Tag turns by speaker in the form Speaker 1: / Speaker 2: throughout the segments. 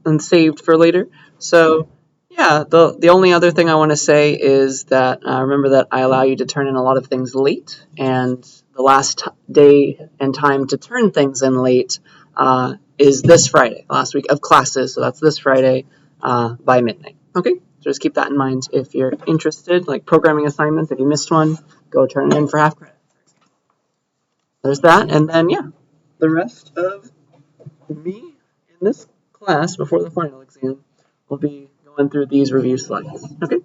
Speaker 1: and saved for later. So yeah, the only other thing I want to say is that remember that I allow you to turn in a lot of things late, and the last day and time to turn things in late is this Friday, last week of classes. So that's this Friday by midnight. Okay, so just keep that in mind if you're interested. Like programming assignments, if you missed one, go turn it in for half credit. There's that, and then yeah, the rest of me in this class before the final exam will be going through these review slides. Okay.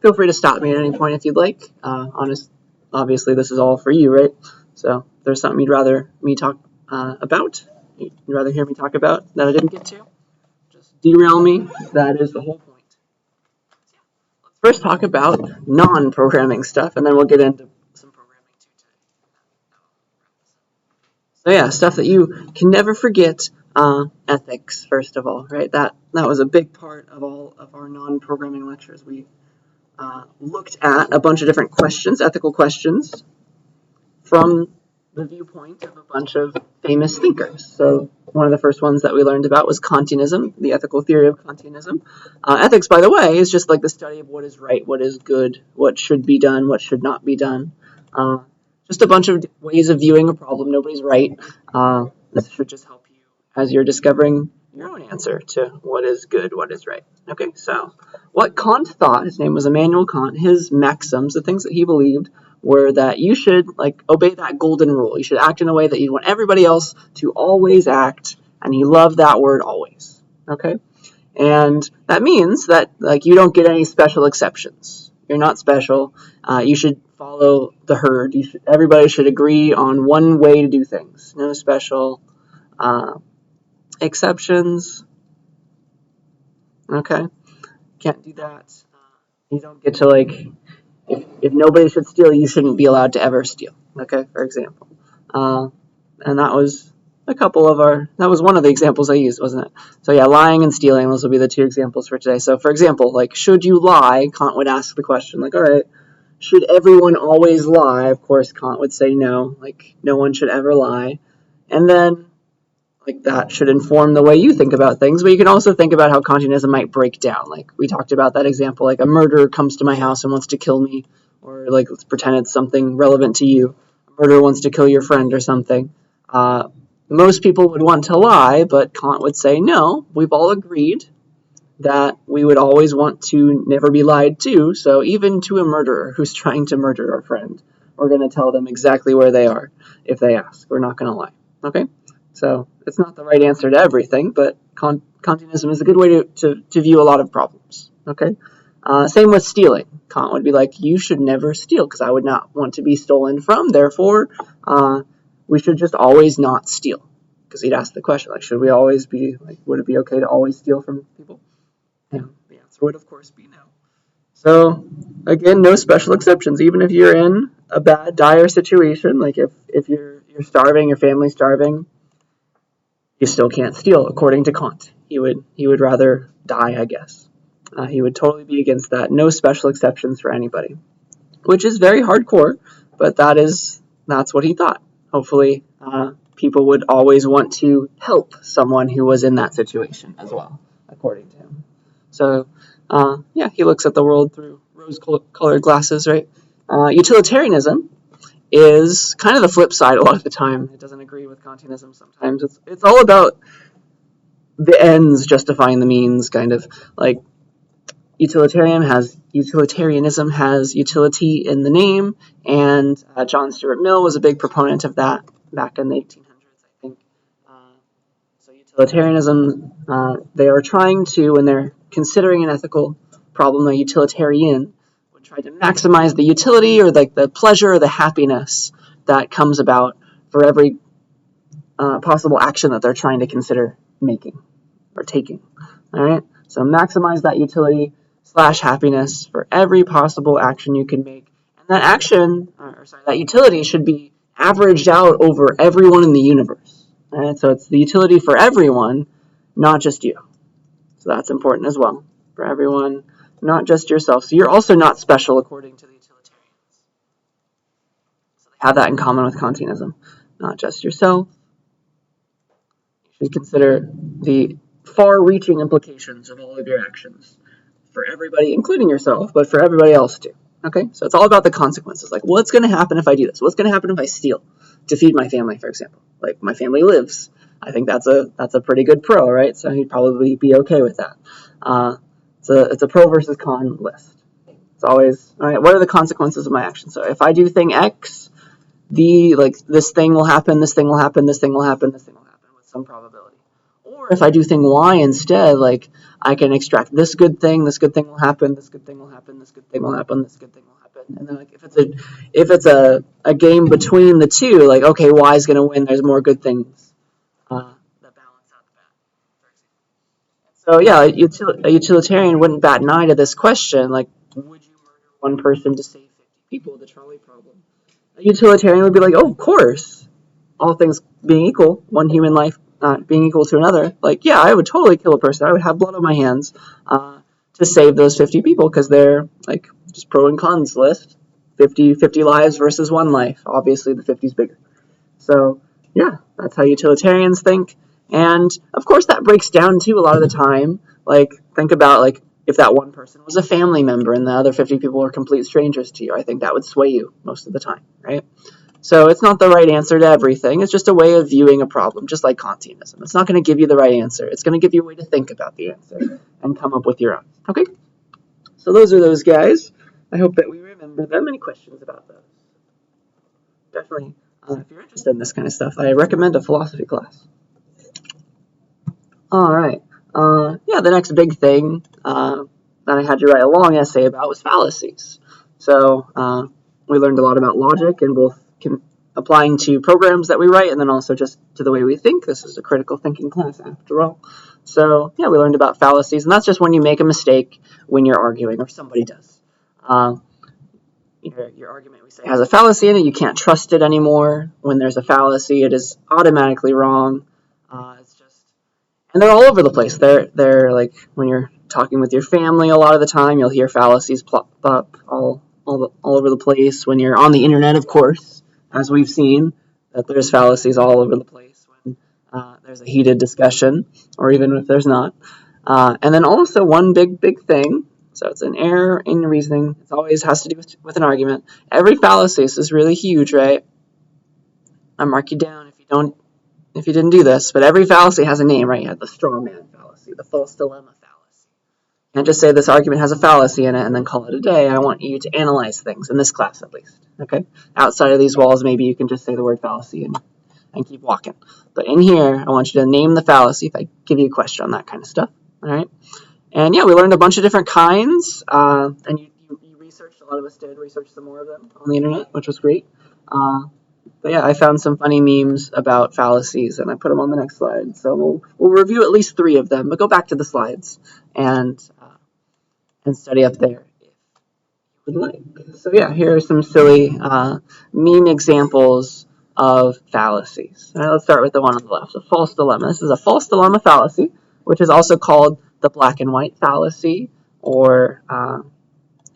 Speaker 1: Feel free to stop me at any point if you'd like. Obviously, this is all for you, right? So, if there's something you'd rather me talk about, you'd rather hear me talk about that I didn't get to, just derail me. That is the whole point. Let's first talk about non-programming stuff, and then we'll get into some programming too today. So yeah, stuff that you can never forget. Ethics, first of all, right? That was a big part of all of our non-programming lectures. We looked at a bunch of different questions, ethical questions, from the viewpoint of a bunch of famous thinkers. So one of the first ones that we learned about was Kantianism, the ethical theory of Kantianism. Ethics, by the way, is just like the study of what is right, what is good, what should be done, what should not be done. Just a bunch of ways of viewing a problem. Nobody's right. This should just help you as you're discovering your own answer to what is good, what is right. Okay, so what Kant thought, his name was Immanuel Kant, his maxims, the things that he believed, were that you should obey that golden rule. You should act in a way that you want everybody else to always act, and he loved that word always. Okay, and that means that you don't get any special exceptions. You're not special. You should follow the herd. Everybody should agree on one way to do things. No special exceptions. Okay, can't do that. You don't get to if nobody should steal, you shouldn't be allowed to ever steal. Okay, for example, and that was that was one of the examples I used, wasn't it? So yeah, lying and stealing, those will be the two examples for today. So for example, should you lie? Kant would ask the question, all right, should everyone always lie? Of course, Kant would say no, no one should ever lie. And then that should inform the way you think about things, but you can also think about how Kantianism might break down. We talked about that example, a murderer comes to my house and wants to kill me, or let's pretend it's something relevant to you. A murderer wants to kill your friend or something. Most people would want to lie, but Kant would say, no, we've all agreed that we would always want to never be lied to, so even to a murderer who's trying to murder our friend, we're going to tell them exactly where they are if they ask. We're not going to lie. Okay? So it's not the right answer to everything, but Kantianism is a good way to view a lot of problems. Okay? Same with stealing. Kant would be you should never steal because I would not want to be stolen from. Therefore, we should just always not steal. Because he'd ask the question, should we always be, would it be okay to always steal from people? And the answer would, of course, be no. So, again, no special exceptions. Even if you're in a bad, dire situation, if you're starving, your family's starving, you still can't steal, according to Kant. He would rather die, I guess. He would totally be against that. No special exceptions for anybody, which is very hardcore, but that's what he thought. Hopefully, people would always want to help someone who was in that situation as well, according to him. So, yeah, he looks at the world through rose-colored glasses, right? Utilitarianism is kind of the flip side a lot of the time. It doesn't agree with Kantianism sometimes. It's all about the ends justifying the means, kind of. Utilitarianism has utility in the name, and John Stuart Mill was a big proponent of that back in the 1800s, I think. So utilitarianism, they are trying to, when they're considering an ethical problem, a utilitarian would try to maximize the utility or the pleasure or the happiness that comes about for every possible action that they're trying to consider making or taking. All right, so maximize that utility / happiness for every possible action you can make, and that utility should be averaged out over everyone in the universe. All right, so it's the utility for everyone, not just you. So that's important as well, for everyone, not just yourself. So you're also not special according to the utilitarians. So they have that in common with Kantianism, not just yourself. You should consider the far-reaching implications of all of your actions for everybody, including yourself, but for everybody else too. Okay, so it's all about the consequences. Like, what's going to happen if I do this? What's going to happen if I steal to feed my family, for example? Like, my family lives. I think that's a pretty good pro, right? So he'd probably be okay with that. It's a pro versus con list. It's always, all right, what are the consequences of my action? So if I do thing X, this thing will happen, this thing will happen, this thing will happen, this thing will happen with some probability. Or if I do thing Y instead, like, I can extract this good thing will happen, this good thing will happen, this good thing will happen, this good thing will happen. And then, like, if it's a game between the two, like, okay, Y is going to win, there's more good things that balance out the bad. So yeah, a utilitarian wouldn't bat an eye to this question, like, would you murder one person to save 50 people, the trolley problem? A utilitarian would be like, oh, of course, all things being equal, one human life not being equal to another, like, yeah, I would totally kill a person. I would have blood on my hands to save those 50 people, because they're, like, just pro and cons list. 50 lives versus one life. Obviously, the 50 is bigger. So, yeah, that's how utilitarians think. And, of course, that breaks down, too, a lot of the time. Like, think about, like, if that one person was a family member and the other 50 people are complete strangers to you. I think that would sway you most of the time, right? So it's not the right answer to everything. It's just a way of viewing a problem, just like Kantianism. It's not going to give you the right answer. It's going to give you a way to think about the answer and come up with your own. Okay? So those are those guys. I hope that we remember them. Any questions about those? Definitely, if you're interested in this kind of stuff, I recommend a philosophy class. All right. Yeah, the next big thing that I had to write a long essay about was fallacies. So we learned a lot about logic and both applying to programs that we write and then also just to the way we think. This is a critical thinking class after all. So yeah, we learned about fallacies, and that's just when you make a mistake when you're arguing or somebody does. Your argument, we say, has a fallacy in it. You can't trust it anymore. When there's a fallacy, it is automatically wrong. And they're all over the place. They're like when you're talking with your family a lot of the time, you'll hear fallacies plop up all over the place. When you're on the internet, of course, as we've seen, that there's fallacies all over the place when there's a heated discussion, or even if there's not. And then also one big thing, so it's an error in reasoning. It always has to do with an argument. Every fallacy, this is really huge, right? I mark you down if you didn't do this, but every fallacy has a name, right? You have the straw man fallacy, the false dilemma fallacy. You can't just say this argument has a fallacy in it and then call it a day. I want you to analyze things, in this class at least, okay? Outside of these walls, maybe you can just say the word fallacy and keep walking. But in here, I want you to name the fallacy if I give you a question on that kind of stuff, all right? And yeah, we learned a bunch of different kinds, and you researched, a lot of us did research some more of them on the internet, which was great. But yeah, I found some funny memes about fallacies, and I put them on the next slide. So we'll review at least 3 of them, but go back to the slides and study up there if you would like. So yeah, here are some silly meme examples of fallacies. All right, let's start with the one on the left, a false dilemma. This is a false dilemma fallacy, which is also called the black and white fallacy, or I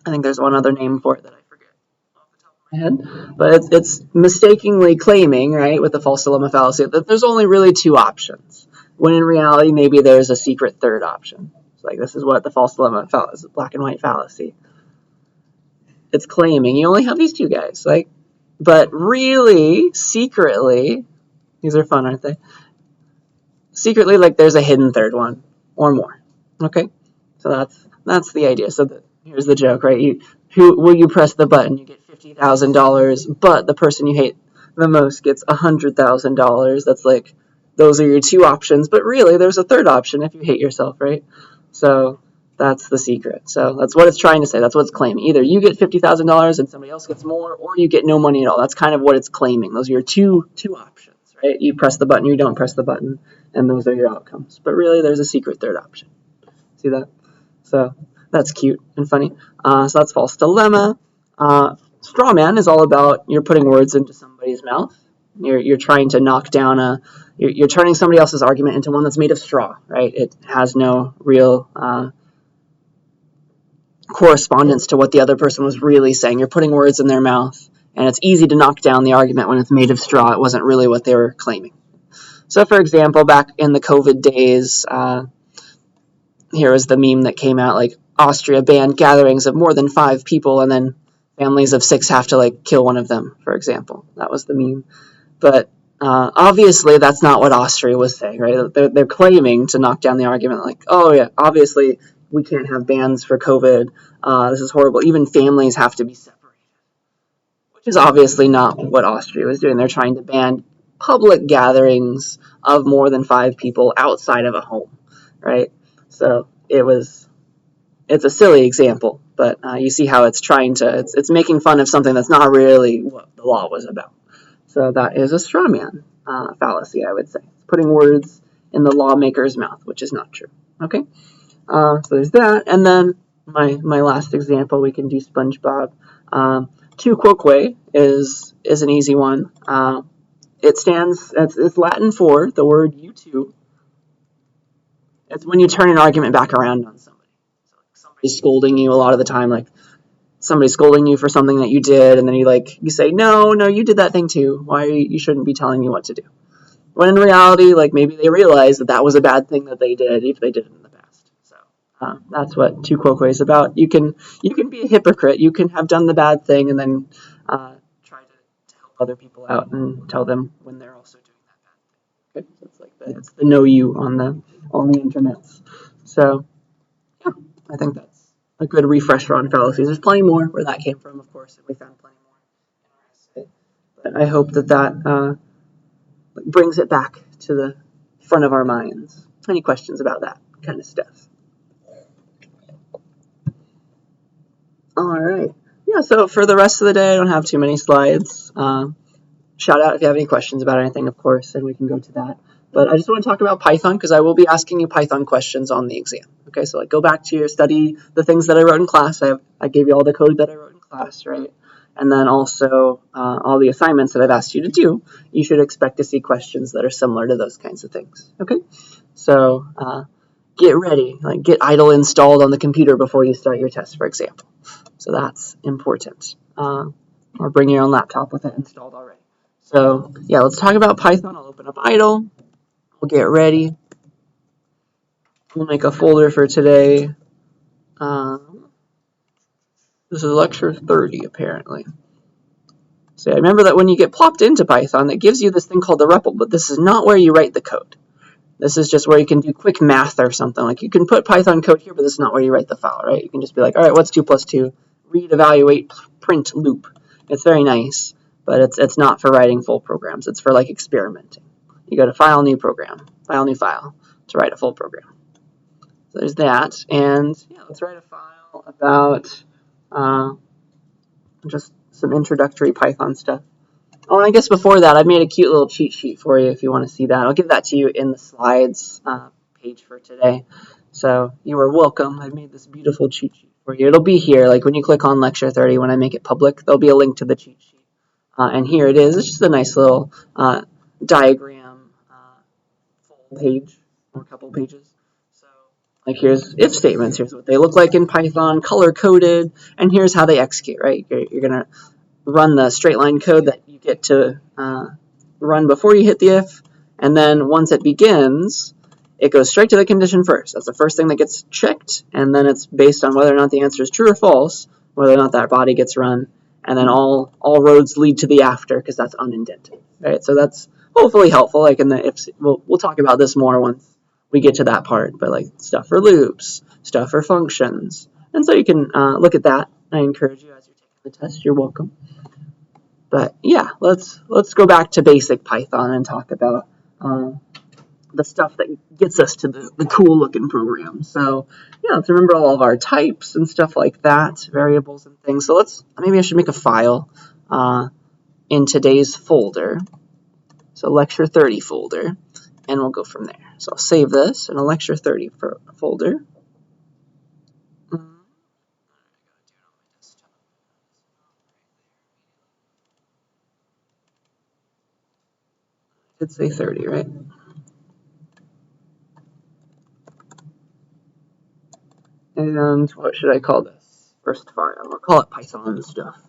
Speaker 1: think there's one other name for it that I forget off the top of my head, but it's mistakenly claiming, right, with the false dilemma fallacy, that there's only really 2 options, when in reality maybe there's a secret third option. So, like, this is what the false dilemma fallacy, black and white fallacy. It's claiming you only have these 2 guys, like, but really, secretly, these are fun, aren't they? Secretly, like, there's a hidden third one or more. Okay, so that's the idea. So here's the joke, right? Who will you press the button? You get $50,000, but the person you hate the most gets $100,000. That's like, those are your 2 options, but really there's a third option if you hate yourself, right? So that's the secret. So that's what it's trying to say. That's what it's claiming. Either you get $50,000 and somebody else gets more, or you get no money at all. That's kind of what it's claiming. Those are your two options, right? You press the button, you don't press the button, and those are your outcomes. But really, there's a secret third option. See that? So that's cute and funny. So that's false dilemma. Straw man is all about you're putting words into somebody's mouth. You're trying to knock down you're turning somebody else's argument into one that's made of straw, right? It has no real correspondence to what the other person was really saying. You're putting words in their mouth, and it's easy to knock down the argument when it's made of straw. It wasn't really what they were claiming. So, for example, back in the COVID days, here is the meme that came out, like, Austria banned gatherings of more than 5 people, and then families of 6 have to, like, kill one of them, for example. That was the meme. But obviously that's not what Austria was saying, right? They're claiming to knock down the argument, like, oh yeah, obviously we can't have bans for COVID. This is horrible. Even families have to be separated, which is obviously not what Austria was doing. They're trying to ban public gatherings of more than 5 people outside of a home, right? So it's a silly example, but you see how it's making fun of something that's not really what the law was about. So that is a straw man fallacy, I would say. It's putting words in the lawmaker's mouth, which is not true. Okay, so there's that, and then my last example, we can do SpongeBob. Tu quoque is an easy one. It's Latin for the word you too. It's when you turn an argument back around on somebody. So somebody's scolding you a lot of the time, like somebody's scolding you for something that you did, and then you say, no, you did that thing too. Why you shouldn't be telling me what to do? When in reality, like, maybe they realize that was a bad thing that they did if they did it in the past. So that's what tu quoque is about. You can be a hypocrite. You can have done the bad thing and then try to help other people out and tell them when they're also doing that bad thing. Okay? So it's like it's the know you on the internet. So yeah, I think that's a good refresher on fallacies. There's plenty more where that came from, of course, and we found plenty more in our essay. But I hope that brings it back to the front of our minds. Any questions about that kind of stuff? All right. Yeah, so for the rest of the day, I don't have too many slides. Shout out if you have any questions about anything, of course, and we can go to that. But I just want to talk about Python because I will be asking you Python questions on the exam. Okay, so like go back to your study, the things that I wrote in class. I gave you all the code that I wrote in class, right? And then also all the assignments that I've asked you to do. You should expect to see questions that are similar to those kinds of things. Okay, so get ready, like get idle installed on the computer before you start your test, for example. So that's important. Or bring your own laptop with it installed already. So yeah, let's talk about Python. I'll open up idle. We'll get ready. We'll make a folder for today. This is lecture 30, apparently. So I remember that when you get plopped into Python, it gives you this thing called the REPL, but this is not where you write the code. This is just where you can do quick math or something. Like you can put Python code here, but this is not where you write the file, right? You can just be like, all right, what's 2 plus 2? Read, evaluate, print, loop. It's very nice, but it's not for writing full programs. It's for like experimenting. You go to File, New Program, File, New File to write a full program. So there's that, and yeah, let's write a file about just some introductory Python stuff. Oh, and I guess before that, I've made a cute little cheat sheet for you if you want to see that. I'll give that to you in the slides page for today. So you are welcome. I've made this beautiful cheat sheet for you. It'll be here. Like when you click on Lecture 30, when I make it public, there'll be a link to the cheat sheet. And here it is. It's just a nice little diagram full page or a couple pages. So like here's if statements. Here's what they look like in Python, color-coded, and here's how they execute, right? You're going to run the straight line code that you get to run before you hit the if, and then once it begins, it goes straight to the condition first. That's the first thing that gets checked, and then it's based on whether or not the answer is true or false, whether or not that body gets run, and then all roads lead to the after because that's unindented. Right? So that's hopefully helpful. Like in the ifs, we'll talk about this more once we get to that part, but like stuff for loops, stuff for functions, and so you can look at that. I encourage you as you're taking the test. You're welcome. But yeah, let's go back to basic Python and talk about the stuff that gets us to the cool looking program. So yeah, let's remember all of our types and stuff like that, variables and things. So maybe I should make a file in today's folder. So lecture 30 folder, and we'll go from there. So I'll save this in a lecture 30 folder. Did say 30, right? And what should I call this first file? I'll call it Python stuff.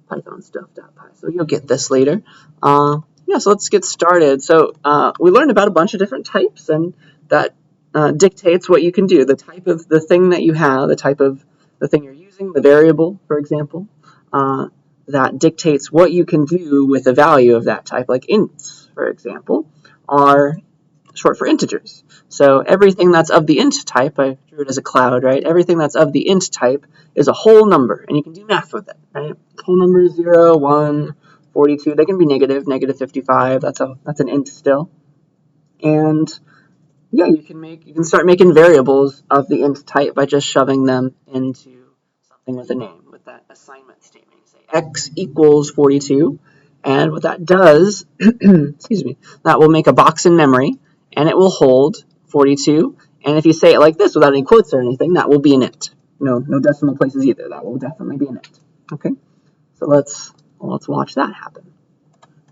Speaker 1: Python stuff.py. So you'll get this later. Yeah, so let's get started. So we learned about a bunch of different types, and that dictates what you can do. The type of the thing that you have, the type of the thing you're using, the variable, for example, that dictates what you can do with a value of that type, like ints, for example, are short for integers. So everything that's of the int type, I drew it as a cloud, right? Everything that's of the int type is a whole number, and you can do math with it, right? Whole numbers 0, 1, 42, they can be negative, negative 55, that's an int still. And yeah, you can start making variables of the int type by just shoving them into something with a name, with that assignment statement. You say x equals 42, and what that does, excuse me, that will make a box in memory, and it will hold 42. And if you say it like this without any quotes or anything, that will be an int. No decimal places either. That will definitely be an int. Okay, so let's watch that happen.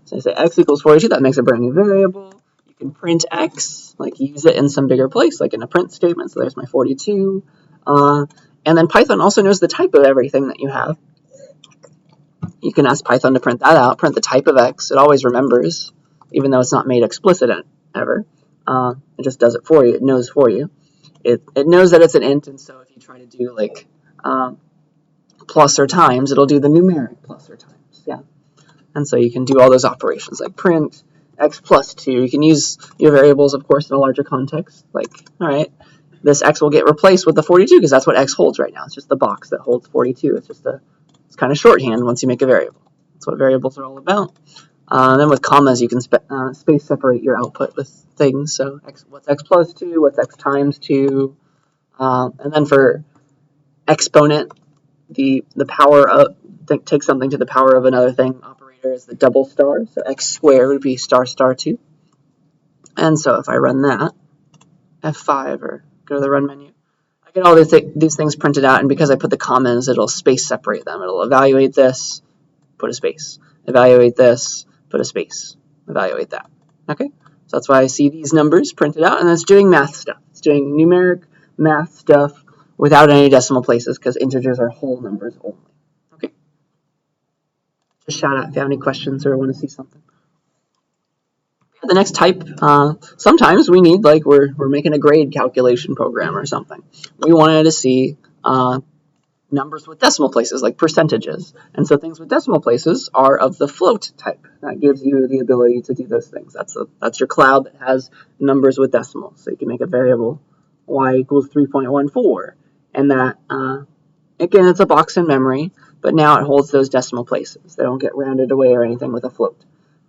Speaker 1: So I say x equals 42. That makes a brand new variable. You can print x, like use it in some bigger place, like in a print statement. So there's my 42. And then Python also knows the type of everything that you have. You can ask Python to print that out, print the type of x. It always remembers, even though it's not made explicit ever. It just does it for you. It knows for you. It knows that it's an int, and so if you try to do like plus or times, it'll do the numeric plus or times. Yeah. And so you can do all those operations like print x plus 2. You can use your variables, of course, in a larger context. Like, all right, this x will get replaced with the 42 because that's what x holds right now. It's just the box that holds 42. It's kind of shorthand once you make a variable. That's what variables are all about. Then with commas, you can space separate your output with things. So what's x plus 2? What's x times 2? And then for exponent, the power of take something to the power of another thing operator is the double star. So x squared would be star star 2. And so if I run that, F5 or go to the run menu, I get all these things printed out, and because I put the commas, it'll space separate them. It'll evaluate this, put a space. Evaluate this, put a space. Evaluate that. Okay? So that's why I see these numbers printed out, and it's doing math stuff. It's doing numeric math stuff without any decimal places because integers are whole numbers only. Okay? Just shout out if you have any questions or want to see something. The next type, sometimes we need, like we're making a grade calculation program or something. We wanted to see numbers with decimal places, like percentages. And so things with decimal places are of the float type. That gives you the ability to do those things. That's your cloud that has numbers with decimals. So you can make a variable y equals 3.14. And that, again, it's a box in memory, but now it holds those decimal places. They don't get rounded away or anything with a float.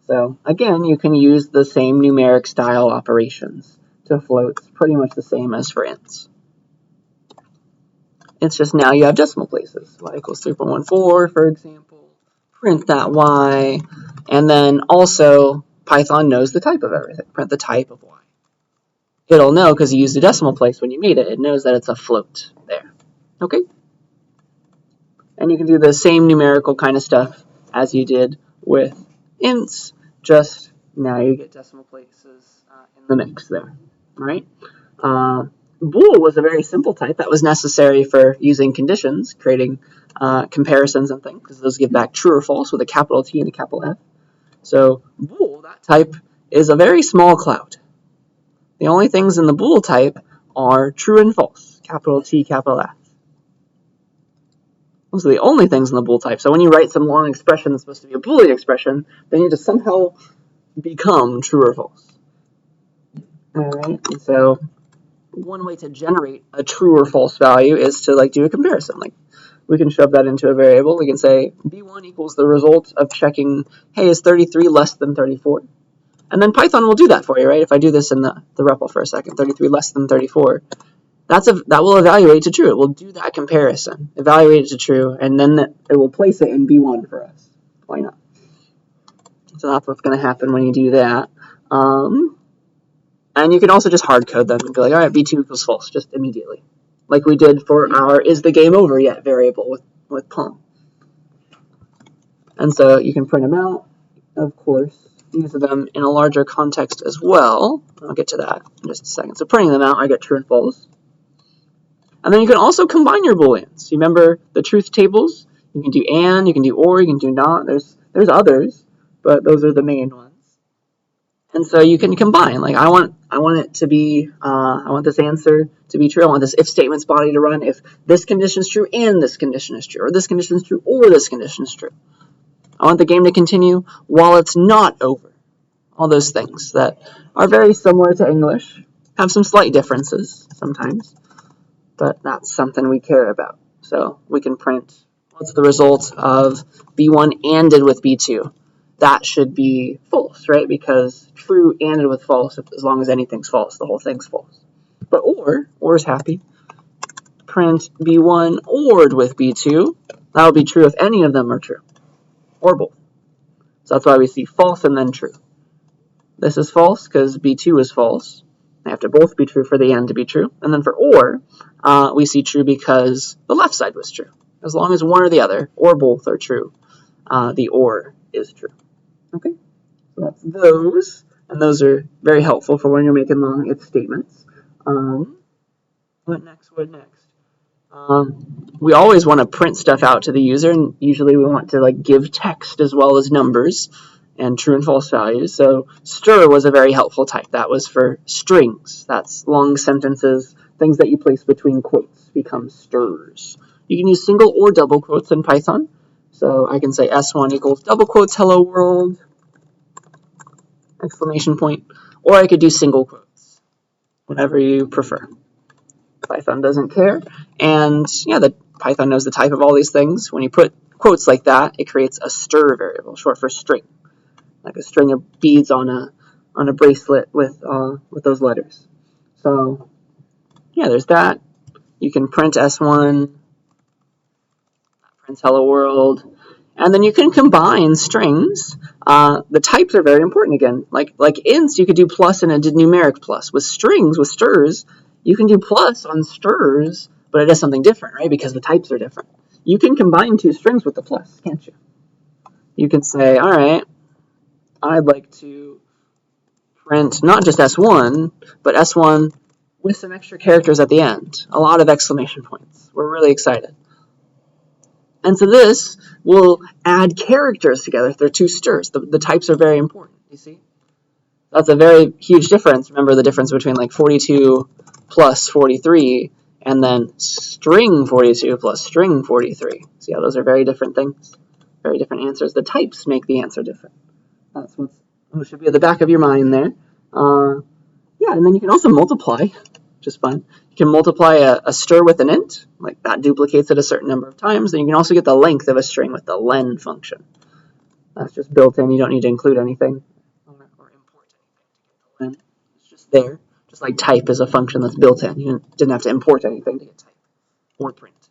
Speaker 1: So again, you can use the same numeric style operations to floats, pretty much the same as for ints. It's just now you have decimal places. Y equals 3.14, for example. Print that y. And then also, Python knows the type of everything. Print the type of y. It'll know because you used a decimal place when you made it. It knows that it's a float there. Okay? And you can do the same numerical kind of stuff as you did with ints, just now you get decimal places in the mix there, right? Bool was a very simple type that was necessary for using conditions, creating comparisons and things, because those give back true or false with a capital T and a capital F. So bool, that type, is a very small cloud. The only things in the bool type are true and false, capital T, capital F. Those are the only things in the bool type. So when you write some long expression that's supposed to be a Boolean expression, they need to somehow become true or false. All right, and so one way to generate a true or false value is to do a comparison. Like we can shove that into a variable. We can say b1 equals the result of checking, hey, is 33 less than 34? And then Python will do that for you, right? If I do this in the REPL for a second, 33 less than 34. That will evaluate to true. It will do that comparison, evaluate it to true, and then it will place it in B1 for us. Why not? So that's what's going to happen when you do that. And you can also just hard code them and be like, all right, B2 equals false, just immediately. Like we did for our is the game over yet variable with Palm. And so you can print them out, of course, use them in a larger context as well. I'll get to that in just a second. So printing them out, I get true and false. And then you can also combine your booleans. You remember the truth tables? You can do and, you can do or, you can do not. There's others, but those are the main ones. And so you can combine, like I want it to be, I want this answer to be true. I want this if statement's body to run if this condition is true and this condition is true, or this condition is true or this condition is true. I want the game to continue while it's not over. All those things that are very similar to English, have some slight differences sometimes, but that's something we care about. So we can print what's the result of B1 ANDed with B2. That should be false, right? Because true ANDed with false, as long as anything's false, the whole thing's false. But or is happy. Print B1 ORed with B2. That will be true if any of them are true, or both. So that's why we see false and then true. This is false because B2 is false. They have to both be true for the AND to be true. And then for OR, we see true because the left side was true. As long as one or the other, or both are true, the OR is true. Okay, so that's those. And those are very helpful for when you're making long if statements. What next? We always want to print stuff out to the user, and usually we want to like give text as well as numbers and true and false values. So stir was a very helpful type. That was for strings. That's long sentences, things that you place between quotes become stirs. You can use single or double quotes in Python. So I can say S1 equals double quotes hello world, exclamation point, or I could do single quotes, whatever you prefer. Python doesn't care, and yeah, the Python knows the type of all these things. When you put quotes like that, it creates a stir variable, short for string, like a string of beads on a bracelet with those letters. So yeah, there's that. You can print S1, prints hello world, and then you can combine strings. The types are very important again. Like ints, you could do plus and it did numeric plus. With strings, with stirs, you can do plus on stirs, but it does something different, right? Because the types are different. You can combine two strings with the plus, can't you? You can say, all right, I'd like to print not just S1, but S1 with some extra characters at the end. A lot of exclamation points. We're really excited. And so this will add characters together if they're two stirs. The types are very important, you see? That's a very huge difference. Remember the difference between like 42 plus 43 and then string 42 plus string 43. See how those are very different things? Very different answers. The types make the answer different. That's what should be at the back of your mind there. Yeah, and then you can also multiply, which is fun. You can multiply a stir with an int, like that duplicates it a certain number of times. Then you can also get the length of a string with the len function. That's just built in. You don't need to include anything or import anything to get the len. It's just there. Just like type is a function that's built in. You didn't have to import anything to get type or print.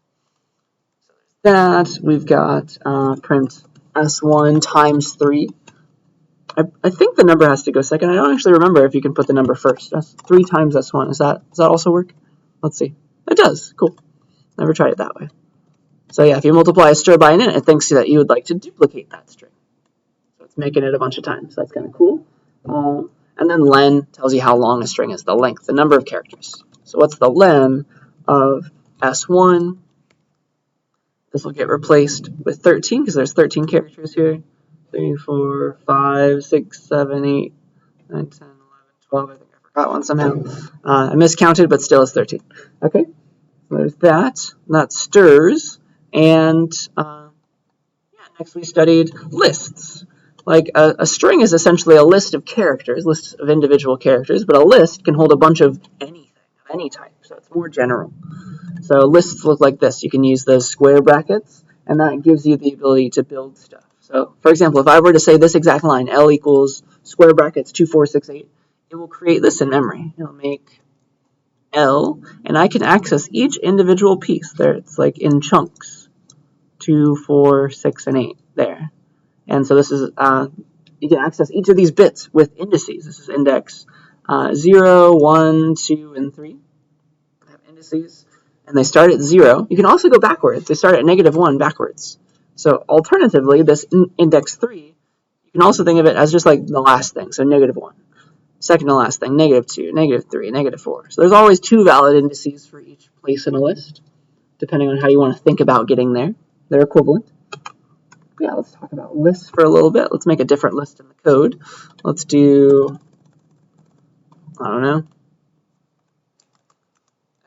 Speaker 1: So there's that. We've got print S1 times 3. I think the number has to go second. I don't actually remember if you can put the number first. That's 3 times S1. Does that also work? Let's see. It does. Cool. Never tried it that way. So yeah, if you multiply a stir by an int, it thinks that you would like to duplicate that string. So it's making it a bunch of times. That's kind of cool. And then len tells you how long a string is, the length, the number of characters. So what's the len of S1? This will get replaced with 13 because there's 13 characters here. 3, 4, 5, 6, 7, 8, 9, 10, 11, 12. I think I forgot one somehow. I miscounted, but still is 13. Okay, so there's that. That stirs. And yeah, next we studied lists. Like a string is essentially a list of characters, lists of individual characters, but a list can hold a bunch of anything, of any type, so it's more general. So lists look like this. You can use those square brackets, and that gives you the ability to build stuff. So, for example, if I were to say this exact line, L equals square brackets 2, 4, 6, 8, it will create this in memory. It'll make L, and I can access each individual piece. There, it's like in chunks. 2, 4, 6, and 8 there. And so this is, you can access each of these bits with indices. This is index 0, 1, 2, and 3. I have indices, and they start at 0. You can also go backwards. They start at -1 backwards. So alternatively, this index 3, you can also think of it as just like the last thing, so -1. Second to last thing, -2, -3, -4. So there's always 2 valid indices for each place in a list, depending on how you want to think about getting there. They're equivalent. Yeah, let's talk about lists for a little bit. Let's make a different list in the code. Let's do I don't know,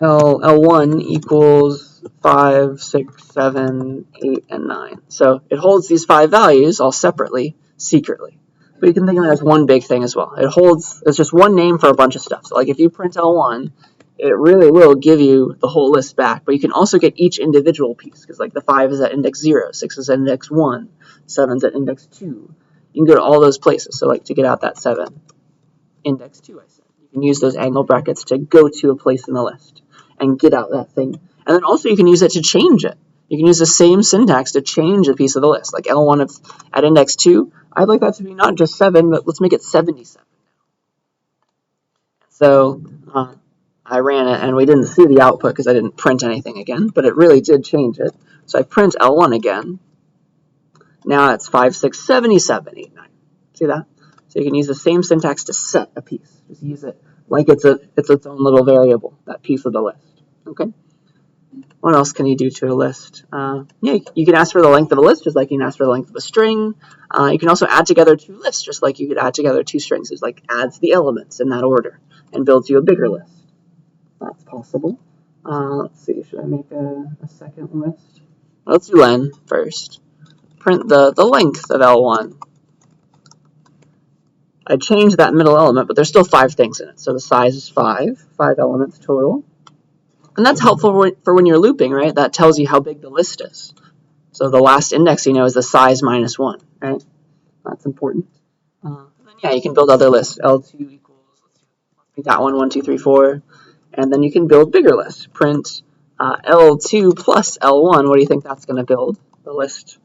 Speaker 1: L1 equals 5, 6, 7, 8, and 9. So it holds these 5 values all separately, secretly. But you can think of it as one big thing as well. It's just one name for a bunch of stuff. So like if you print L1, it really will give you the whole list back. But you can also get each individual piece, because like the 5 is at index 0, 6 is at index 1, 7 is at index 2. You can go to all those places. So like to get out that 7, index 2, I said. You can use those angle brackets to go to a place in the list and get out that thing. And then also you can use it to change it. You can use the same syntax to change a piece of the list. Like L1 at index 2, I'd like that to be not just 7, but let's make it 77. So I ran it, and we didn't see the output because I didn't print anything again, but it really did change it. So I print L1 again. Now it's 5, 6, 77, 8, 9. See that? So you can use the same syntax to set a piece. Just use it like it's its own little variable, that piece of the list. Okay? What else can you do to a list? Yeah, you can ask for the length of a list, just like you can ask for the length of a string. You can also add together 2 lists, just like you could add together 2 strings. It's like adds the elements in that order and builds you a bigger list. That's possible. Let's see, should I make a second list? Let's do len first. Print the length of L1. I changed that middle element, but there's still 5 things in it. So the size is 5 elements total. And that's helpful for when you're looping, right? That tells you how big the list is. So the last index, is the size minus 1, right? That's important. And then, yeah, you can build other lists. L2 equals, let's make that 1, 2, 3, 4. And then you can build bigger lists. Print L2 plus L1. What do you think that's going to build? The list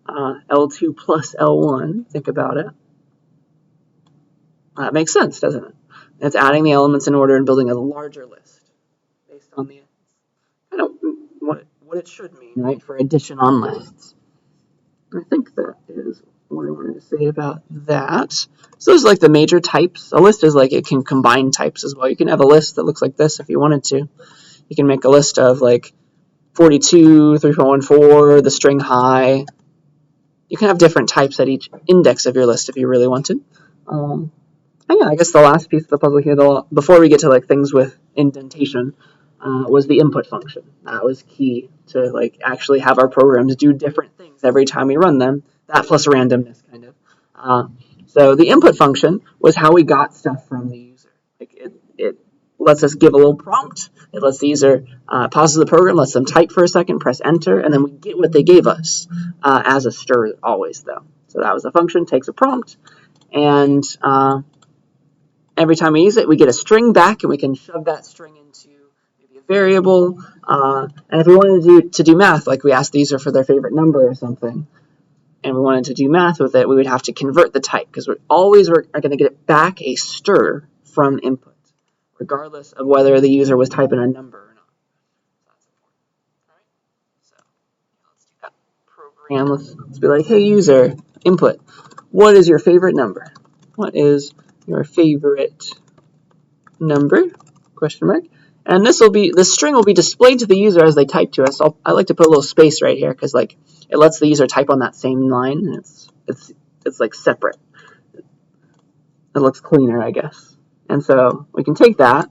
Speaker 1: L2 plus L1. Think about it. That makes sense, doesn't it? It's adding the elements in order and building a larger list based on the what it should mean, right, for addition on lists. I think that is what I wanted to say about that. So those are like the major types. A list is like it can combine types as well. You can have a list that looks like this if you wanted to. You can make a list of like 42, 3414, the string high. You can have different types at each index of your list if you really wanted. And yeah, I guess the last piece of the puzzle here, before we get to like things with indentation, was the input function. That was key to like actually have our programs do different things every time we run them. That plus randomness, kind of. So the input function was how we got stuff from the user. Like it lets us give a little prompt. It lets the user pause the program, lets them type for a second, press enter, and then we get what they gave us as a str always, though. So that was the function, takes a prompt, and every time we use it, we get a string back, and we can shove that string into maybe a variable. And if we wanted to do math, like we asked the user for their favorite number or something, and we wanted to do math with it, we would have to convert the type, because we always are going to get back a str from input, regardless of whether the user was typing a number or not. That's important. All right. So let's do that program. Let's be like, hey user, input. What is your favorite number? What is your favorite number? Question mark. And this string will be displayed to the user as they type to us. I like to put a little space right here because like it lets the user type on that same line, and it's like separate. It looks cleaner, I guess. And so we can take that.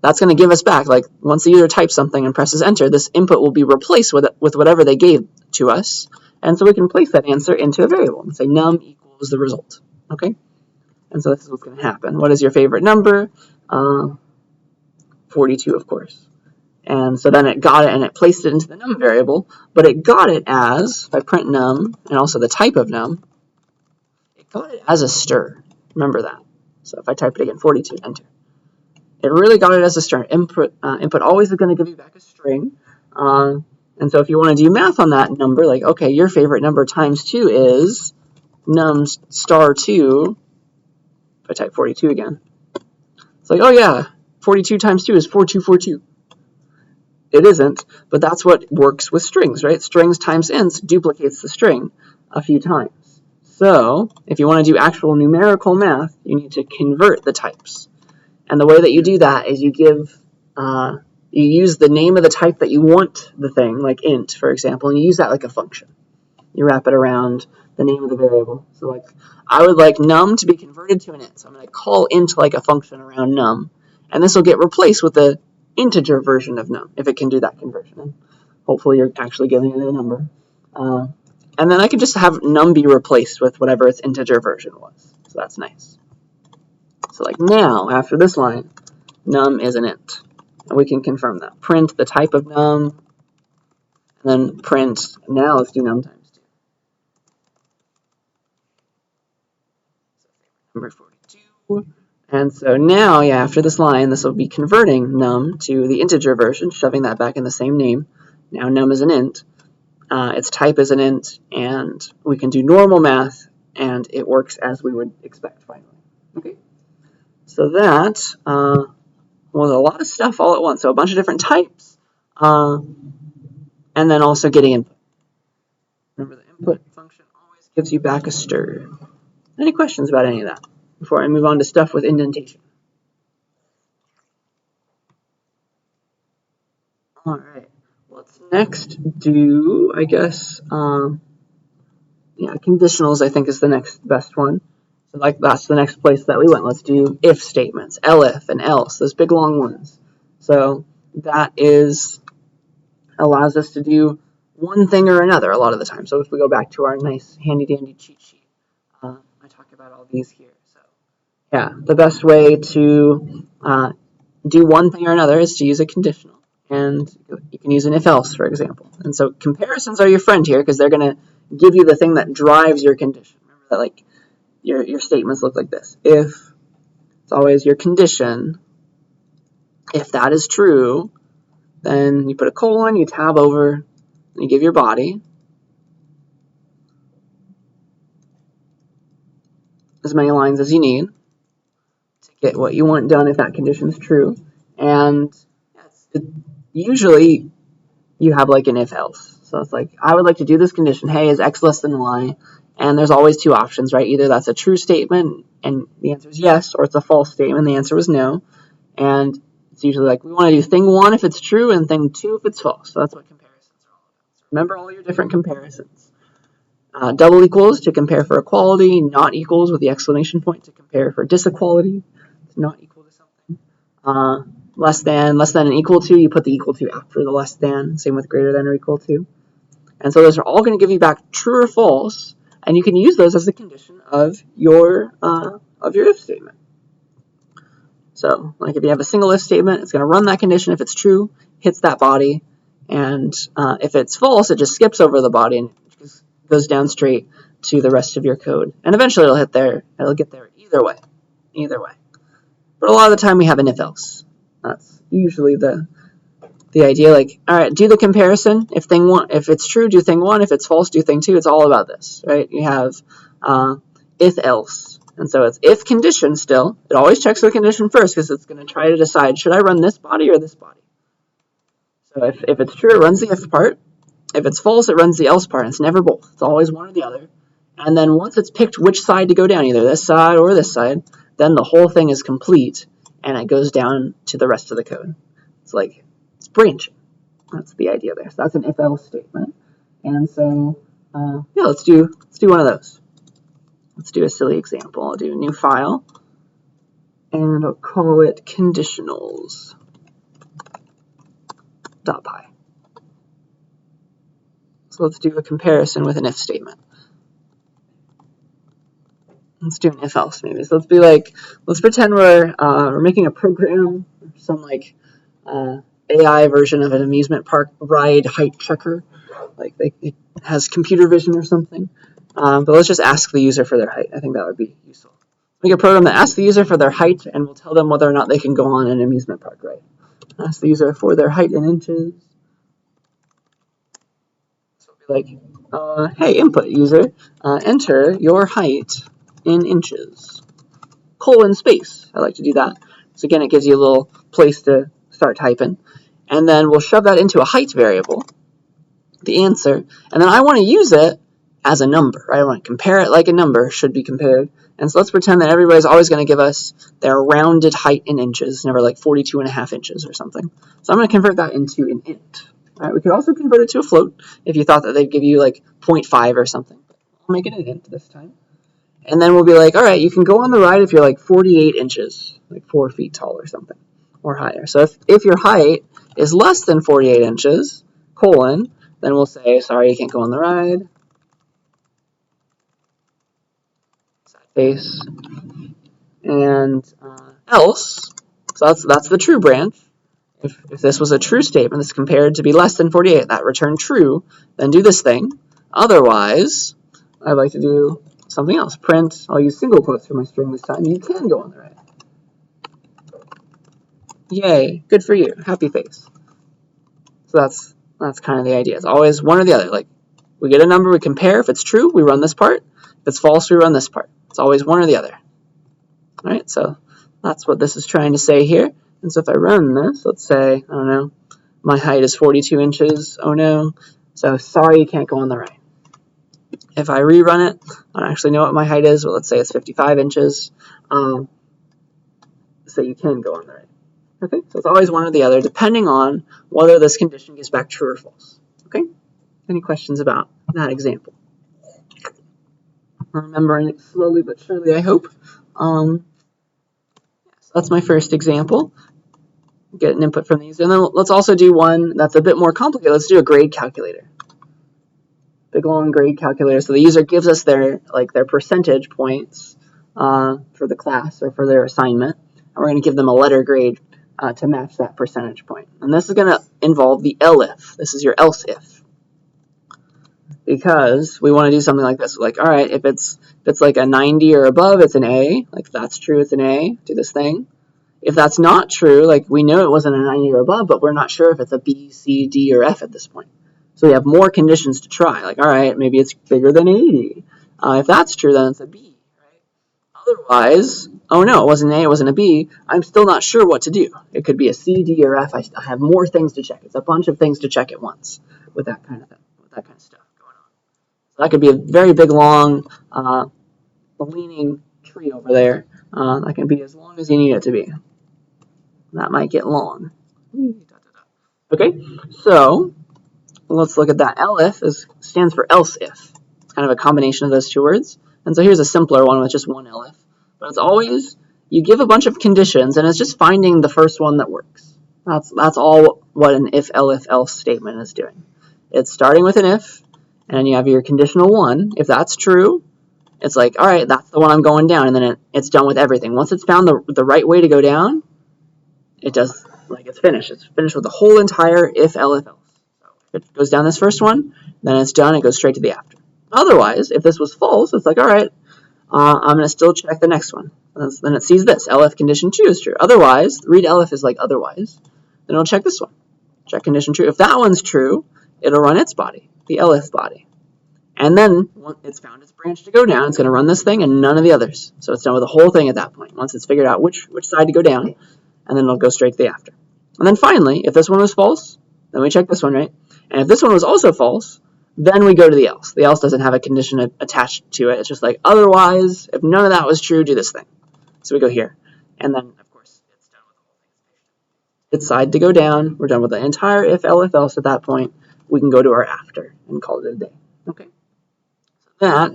Speaker 1: That's going to give us back, like once the user types something and presses enter, this input will be replaced with whatever they gave to us. And so we can place that answer into a variable and say num equals the result. Okay? And so this is what's going to happen. What is your favorite number? 42, of course. And so then it got it and it placed it into the num variable, but it got it as, if I print num and also the type of num, it got it as a str. Remember that. So if I type it again, 42, enter. It really got it as a string. Input always is going to give you back a string. And so if you want to do math on that number, like, okay, your favorite number times 2 is num star 2. If I type 42 again. It's like, oh yeah, 42 times 2 is 4242. It isn't, but that's what works with strings, right? Strings times ints duplicates the string a few times. So if you want to do actual numerical math, you need to convert the types. And the way that you do that is you use the name of the type that you want the thing, like int, for example, and you use that like a function. You wrap it around the name of the variable. So like I would like num to be converted to an int. So I'm going to call int like a function around num, and this will get replaced with the integer version of num if it can do that conversion. And hopefully you're actually giving it a number. And then I can just have num be replaced with whatever its integer version was. So that's nice. So like now, after this line, num is an int. And we can confirm that. Print the type of num, and then print, now let's do num times 2. Number 42. And so now, yeah, after this line, this will be converting num to the integer version, shoving that back in the same name. Now num is an int. Its type is an int, and we can do normal math, and it works as we would expect finally. Okay, so that was a lot of stuff all at once. So a bunch of different types, and then also getting input. Remember, the input function always gives you back a stir. Any questions about any of that before I move on to stuff with indentation? All right. Let's next do, I guess, yeah, conditionals I think is the next best one. So like that's the next place that we went. Let's do if statements, elif and else, those big long ones. So that allows us to do one thing or another a lot of the time. So if we go back to our nice handy dandy cheat sheet, I talk about all these here. So yeah, the best way to do one thing or another is to use a conditional. And you can use an if-else, for example. And so comparisons are your friend here because they're going to give you the thing that drives your condition. Remember that, like, your statements look like this. If, it's always your condition. If that is true, then you put a colon, you tab over, and you give your body as many lines as you need to get what you want done if that condition is true. And usually you have like an if-else. So it's like, I would like to do this condition, hey, is x less than y? And there's always two options, right? Either that's a true statement, and the answer is yes, or it's a false statement, the answer was no. And it's usually like, we want to do thing 1 if it's true, and thing 2 if it's false. So that's what comparisons are all about. So remember all your different comparisons. Double equals to compare for equality, not equals with the exclamation point to compare for disequality. It's not equal to something. Less than and equal to, you put the equal to after the less than, same with greater than or equal to. And so those are all going to give you back true or false, and you can use those as the condition of your if statement. So like if you have a single if statement, it's going to run that condition. If it's true, hits that body, and if it's false, it just skips over the body and just goes down straight to the rest of your code. And eventually it'll get there either way. But a lot of the time we have an if-else. That's usually the idea. Like, all right, do the comparison. If it's true, do thing 1. If it's false, do thing 2. It's all about this, right? You have if-else. And so it's if condition still. It always checks the condition first because it's going to try to decide, should I run this body or this body? So if it's true, it runs the if part. If it's false, it runs the else part. And it's never both. It's always one or the other. And then once it's picked which side to go down, either this side or this side, then the whole thing is complete, and it goes down to the rest of the code. It's like, it's branching. That's the idea there. So that's an if-else statement. And so, yeah, let's do one of those. Let's do a silly example. I'll do a new file, and I'll call it conditionals.py. So let's do a comparison with an if statement. Let's do an if-else maybe. So let's pretend we're making a program, some like AI version of an amusement park ride height checker. Like it has computer vision or something. But let's just ask the user for their height. I think that would be useful. Make a program that asks the user for their height, and we'll tell them whether or not they can go on an amusement park ride. Ask the user for their height in inches. So it'll be like, hey, input user, enter your height in inches. Colon space. I like to do that. So again, it gives you a little place to start typing. And then we'll shove that into a height variable, the answer. And then I want to use it as a number, right? I want to compare it like a number should be compared. And so let's pretend that everybody's always going to give us their rounded height in inches, never like 42.5 inches or something. So I'm going to convert that into an int. All right, we could also convert it to a float if you thought that they'd give you like 0.5 or something. I'll make it an int this time. And then we'll be like, all right, you can go on the ride if you're like 48 inches, like 4 feet tall or something, or higher. So if your height is less than 48 inches, colon, then we'll say, sorry, you can't go on the ride. Face. And else, so that's the true branch. If this was a true statement, this compared to be less than 48, that return true, then do this thing. Otherwise, I'd like to do something else. Print, I'll use single quotes for my string this time. You can go on the ride. Yay, good for you, happy face. So that's kind of the idea. It's always one or the other. Like, we get a number, we compare. If it's true, we run this part. If it's false, we run this part. It's always one or the other. All right, so that's what this is trying to say here. And so if I run this, let's say, I don't know, my height is 42 inches. Oh no. So sorry, you can't go on the ride. If I rerun it, I don't actually know what my height is. Well, let's say it's 55 inches. So you can go on the ride. Okay, so it's always one or the other, depending on whether this condition gets back true or false. Okay, any questions about that example? Remembering it slowly but surely, I hope. So that's my first example. Get an input from these. And then let's also do one that's a bit more complicated. Let's do a grade calculator. Big long grade calculator. So the user gives us their percentage points for the class or for their assignment. And we're going to give them a letter grade to match that percentage point. And this is going to involve the elif. This is your else if. Because we want to do something like this. Like, all right, if it's like a 90 or above, it's an A. Like, if that's true, it's an A. Do this thing. If that's not true, like we know it wasn't a 90 or above, but we're not sure if it's a B, C, D, or F at this point. So we have more conditions to try. Like, all right, maybe it's bigger than 80. If that's true, then it's a B, right? Otherwise, oh no, it wasn't an A, it wasn't a B. I'm still not sure what to do. It could be a C, D, or F. I have more things to check. It's a bunch of things to check at once with that kind of thing, with that kind of stuff going on. So that could be a very big, long, leaning tree over there. That can be as long as you need it to be. That might get long. Okay, so let's look at that. Elif stands for else if. It's kind of a combination of those two words. And so here's a simpler one with just one elif. But it's always, you give a bunch of conditions, and it's just finding the first one that works. That's all what an if, elif, else statement is doing. It's starting with an if, and you have your conditional one. If that's true, it's like, all right, that's the one I'm going down, and then it's done with everything. Once it's found the right way to go down, it does, like, it's finished. It's finished with the whole entire if, elif, else. So if it goes down this first one, then it's done. It goes straight to the after. Otherwise, if this was false, it's like, all right, I'm going to still check the next one. Then it sees this. Elif condition true is true. Otherwise, read elif is like otherwise. Then it'll check this one. Check condition true. If that one's true, it'll run its body, the elif body. And then once it's found its branch to go down, it's going to run this thing and none of the others. So it's done with the whole thing at that point. Once it's figured out which side to go down, and then it'll go straight to the after. And then finally, if this one was false, then we check this one, right? And if this one was also false, then we go to the else. The else doesn't have a condition attached to it. It's just like, otherwise, if none of that was true, do this thing. So we go here. And then, of course, it's done with the whole thing. Its side to go down. We're done with the entire if, elif, else at that point. We can go to our after and call it a day. Okay. That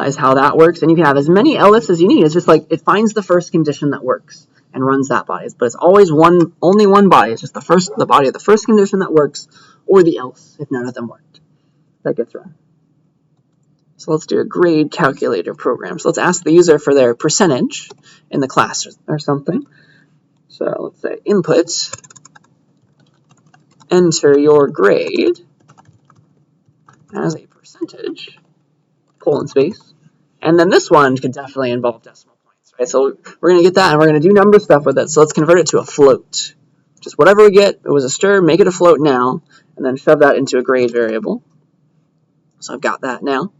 Speaker 1: is how that works. And you can have as many elifs as you need. It's just like it finds the first condition that works and runs that body. But it's always only one body. It's just the body of the first condition that works, or the else if none of them worked. That gets run. So let's do a grade calculator program. So let's ask the user for their percentage in the class or something. So let's say input, enter your grade as a percentage, colon space, and then this one could definitely involve decimal points, right? So we're going to get that, and we're going to do number stuff with it. So let's convert it to a float. Just whatever we get, it was a stir, make it a float now, and then shove that into a grade variable. So I've got that now.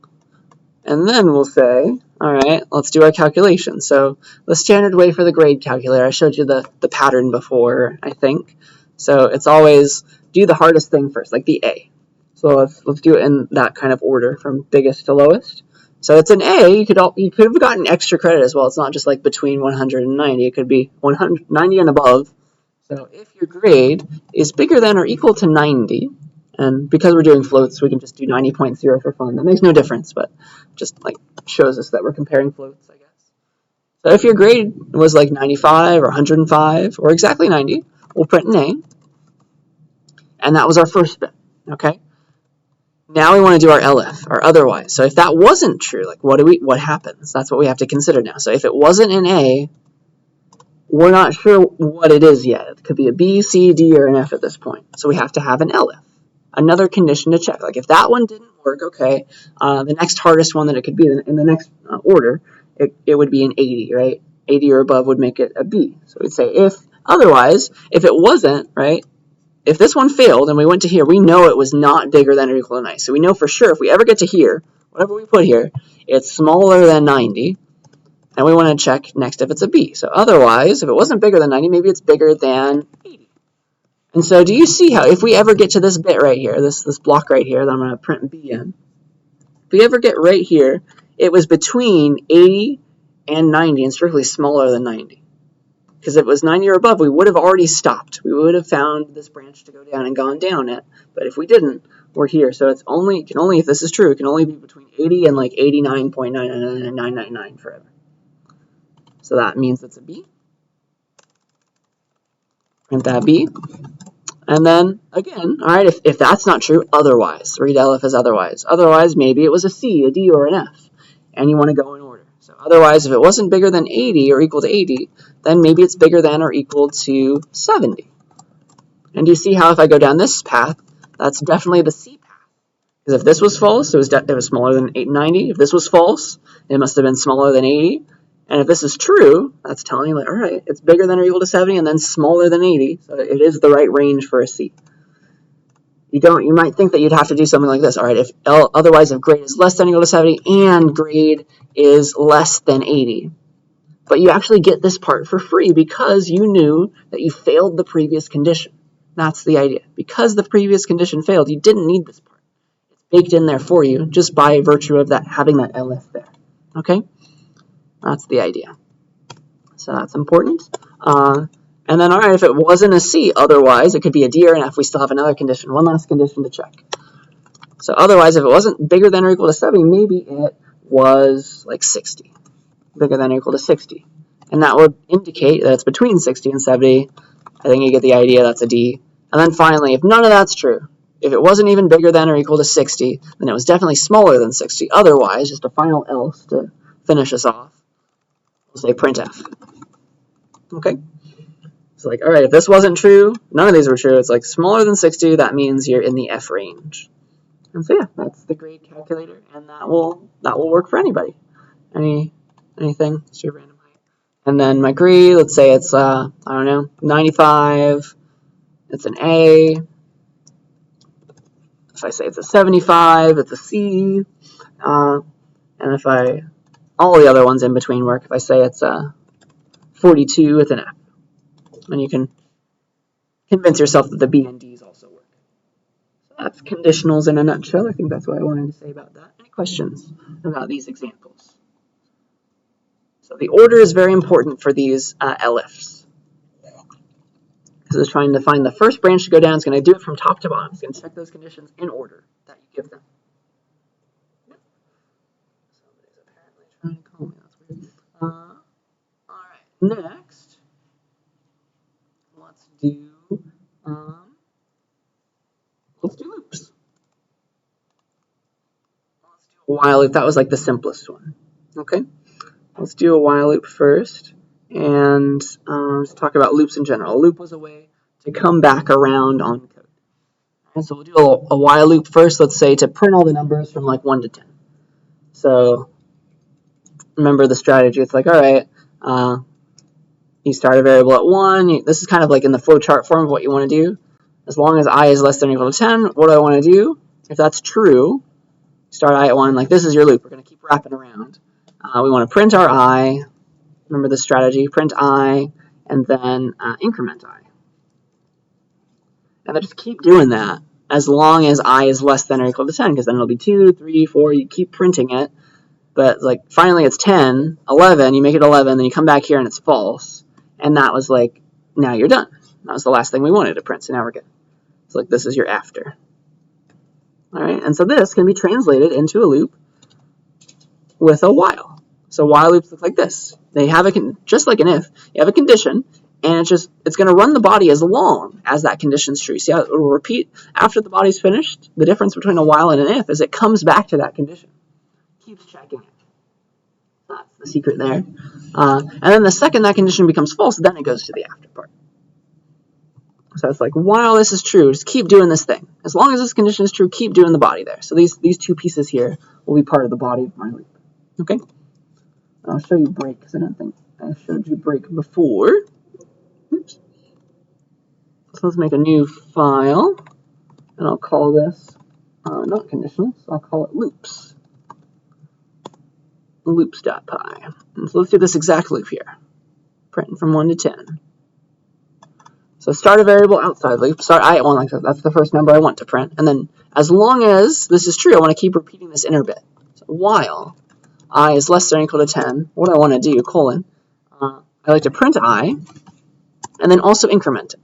Speaker 1: And then we'll say, all right, let's do our calculation. So the standard way for the grade calculator, I showed you the pattern before, I think. So it's always do the hardest thing first, like the A. So let's do it in that kind of order from biggest to lowest. So it's an A. You could have gotten extra credit as well. It's not just like between 100 and 90. It could be 190 and above. So if your grade is bigger than or equal to 90, And because we're doing floats, we can just do 90.0 for fun. That makes no difference, but just like shows us that we're comparing floats, I guess. So if your grade was like 95 or 105 or exactly 90, we'll print an A. And that was our first bit, okay? Now we want to do our LF, or otherwise. So if that wasn't true, like what happens? That's what we have to consider now. So if it wasn't an A, we're not sure what it is yet. It could be a B, C, D, or an F at this point. So we have to have an LF. Another condition to check. Like if that one didn't work, okay, the next hardest one that it could be in the next order, it would be an 80, right? 80 or above would make it a B. So we'd say if it wasn't, right, if this one failed and we went to here, we know it was not bigger than or equal to 90. So we know for sure if we ever get to here, whatever we put here, it's smaller than 90. And we want to check next if it's a B. So otherwise, if it wasn't bigger than 90, maybe it's bigger than 80. And so do you see how if we ever get to this bit right here, this block right here that I'm going to print B in, if we ever get right here, it was between 80 and 90 and strictly smaller than 90. Because if it was 90 or above, we would have already stopped. We would have found this branch to go down and gone down it. But if we didn't, we're here. So it can only, if this is true, it can only be between 80 and like 89.99999 forever. So that means it's a B. Print that B. And then, again, all right, if that's not true, otherwise. Read LF as otherwise. Otherwise, maybe it was a C, a D, or an F. And you want to go in order. So otherwise, if it wasn't bigger than 80 or equal to 80, then maybe it's bigger than or equal to 70. And do you see how if I go down this path, that's definitely the C path. Because if this was false, it was smaller than 90. If this was false, it must have been smaller than 80. And if this is true, that's telling you, like, all right, it's bigger than or equal to 70 and then smaller than 80. So it is the right range for a C. You might think that you'd have to do something like this. All right, if otherwise if grade is less than or equal to 70 and grade is less than 80. But you actually get this part for free because you knew that you failed the previous condition. That's the idea. Because the previous condition failed, you didn't need this part. It's baked in there for you just by virtue of that having that LF there. Okay? That's the idea. So that's important. And then, all right, if it wasn't a C, otherwise, it could be a D or an F. We still have another condition, one last condition to check. So otherwise, if it wasn't bigger than or equal to 70, maybe it was like 60. Bigger than or equal to 60. And that would indicate that it's between 60 and 70. I think you get the idea, that's a D. And then finally, if none of that's true, if it wasn't even bigger than or equal to 60, then it was definitely smaller than 60. Otherwise, just a final else to finish us off. We'll say printf. Okay? It's like, all right, if this wasn't true, none of these were true, it's like smaller than 60, that means you're in the F range. And so yeah, that's the grade calculator, and that will work for anybody. Anything, it's your random height. And then my grade, let's say it's, I don't know, 95, it's an A. If I say it's a 75, it's a C. And if all the other ones in between work. If I say it's a 42, it's an F. And you can convince yourself that the B and D's also work. So that's conditionals in a nutshell. I think that's what I wanted to say about that. Any questions about these examples? So the order is very important for these LFs. Because it's trying to find the first branch to go down. It's going to do it from top to bottom. It's going to check those conditions in order that you give them. Somebody's apparently trying to call me. That's weird. All right, next, let's do loops. Let's do a while loop. That was like the simplest one. Okay. Let's do a while loop first, and let's talk about loops in general. A loop was a way to come back around on code. And so we'll do a while loop first, let's say, to print all the numbers from like 1 to 10. So remember the strategy. It's like, all right, you start a variable at 1. This is kind of like in the flowchart form of what you want to do. As long as I is less than or equal to 10, what do I want to do? If that's true, start I at 1. Like this is your loop. We're going to keep wrapping around. We want to print our I. Remember the strategy. Print I, and then increment I. And then just keep doing that as long as I is less than or equal to 10, because then it'll be 2, 3, 4. You keep printing it. But like finally it's 10, 11. You make it 11, then you come back here and it's false. And that was now you're done. That was the last thing we wanted to print, so now we're good. So like this is your after. All right, and so this can be translated into a loop with a while. So while loops look like this. They have just like an if, you have a condition, and it's going to run the body as long as that condition's true. See how it will repeat after the body's finished? The difference between a while and an if is it comes back to that condition. Keeps checking it. That's the secret there. And then the second that condition becomes false, then it goes to the after part. So it's like, while this is true, just keep doing this thing. As long as this condition is true, keep doing the body there. So these two pieces here will be part of the body of my loop. Okay? I'll show you break, because I don't think I showed you break before. Oops. So let's make a new file, and I'll call this not conditional, so I'll call it loops. Loops.py. And so let's do this exact loop here. Print from 1 to 10. So start a variable outside loop. Start I at 1 like that. That's the first number I want to print. And then as long as this is true, I want to keep repeating this inner bit. So while I is less than or equal to 10, what I want to do, colon, I like to print I, and then also increment it.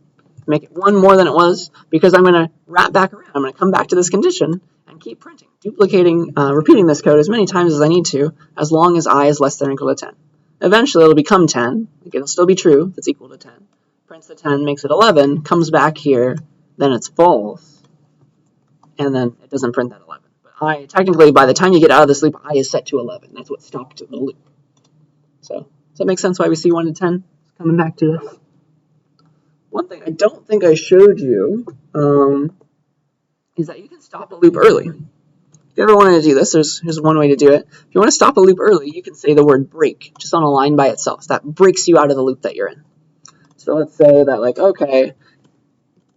Speaker 1: Make it 1 more than it was, because I'm going to wrap back around. I'm going to come back to this condition and keep printing, duplicating, repeating this code as many times as I need to, as long as I is less than or equal to 10. Eventually, it'll become 10. It'll still be true if it's equal to 10. Prints the 10, makes it 11, comes back here, then it's false, and then it doesn't print that 11. But I, technically, by the time you get out of this loop, I is set to 11. That's what stopped the loop. So, does that make sense why we see 1 to 10? It's coming back to this. One thing I don't think I showed you is that you can stop a loop early. If you ever wanted to do this, here's one way to do it. If you want to stop a loop early, you can say the word break just on a line by itself. So that breaks you out of the loop that you're in. So let's say that, like, okay,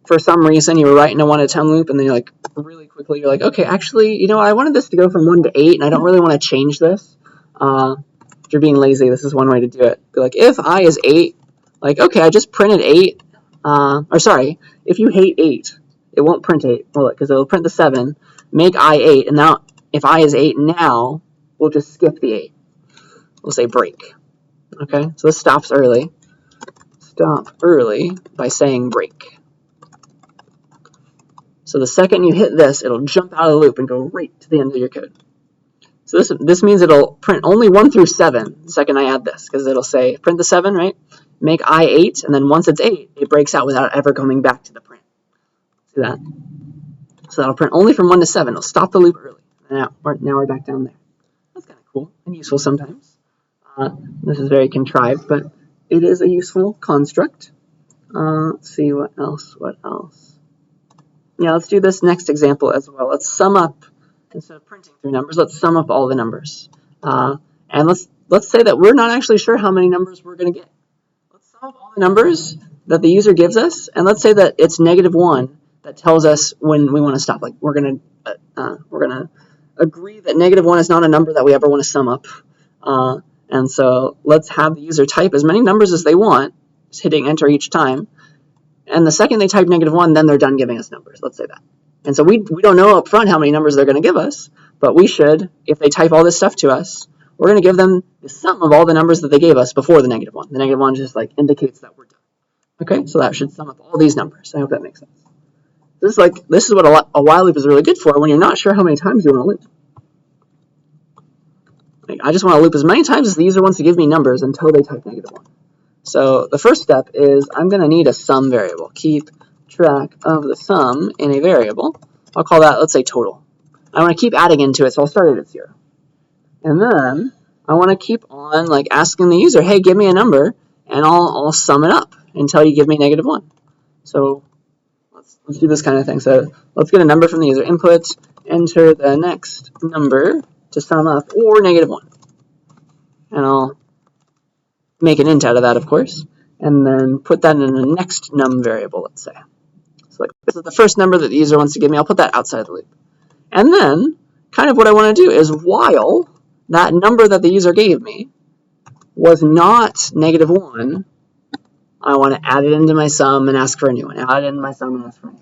Speaker 1: for some reason you were writing a 1 to 10 loop, and then you're like, really quickly, you're like, okay, actually, you know, I wanted this to go from 1 to 8, and I don't really want to change this. If you're being lazy, this is one way to do it. Be like, if I is 8, like, okay, I just printed 8. Or sorry, if you hate 8, it won't print 8, will it? Because it will print the 7, make I 8, and now if I is 8 now, we'll just skip the 8. We'll say break. Okay, so this stops early. Stop early by saying break. So the second you hit this, it'll jump out of the loop and go right to the end of your code. So this means it'll print only 1 through 7 the second I add this, because it'll say print the 7, right? Make I 8, and then once it's 8, it breaks out without ever coming back to the print. See that? So that'll print only from 1 to 7. It'll stop the loop early. Now we're back down there. That's kind of cool and useful sometimes. This is very contrived, but it is a useful construct. Let's see, what else? Yeah, let's do this next example as well. Let's sum up, instead of printing through numbers, let's sum up all the numbers. And let's say that we're not actually sure how many numbers we're going to get. Let's sum up all the numbers that the user gives us, and let's say that it's -1 that tells us when we want to stop. Like, we're going to agree that -1 is not a number that we ever want to sum up. And so let's have the user type as many numbers as they want, just hitting enter each time. And the second they type -1, then they're done giving us numbers. Let's say that. And so we don't know up front how many numbers they're going to give us, but we should, if they type all this stuff to us, we're going to give them the sum of all the numbers that they gave us before the -1. The -1 just like indicates that we're done. Okay, so that should sum up all these numbers. I hope that makes sense. This is what a while loop is really good for when you're not sure how many times you want to loop. Like, I just want to loop as many times as the user wants to give me numbers until they type -1. So the first step is I'm going to need a sum variable. Keep track of the sum in a variable. I'll call that, let's say, total. I want to keep adding into it, so I'll start it at 0. And then I want to keep on like asking the user, hey, give me a number, and I'll sum it up until you give me -1. So let's do this kind of thing. So let's get a number from the user. Input, enter the next number to sum up, or -1. And I'll make an int out of that, of course, and then put that in the next num variable, let's say. So like, this is the first number that the user wants to give me. I'll put that outside of the loop. And then, kind of what I want to do is, while that number that the user gave me was not -1, I want to add it into my sum and ask for a new one. Add it into my sum and ask for a new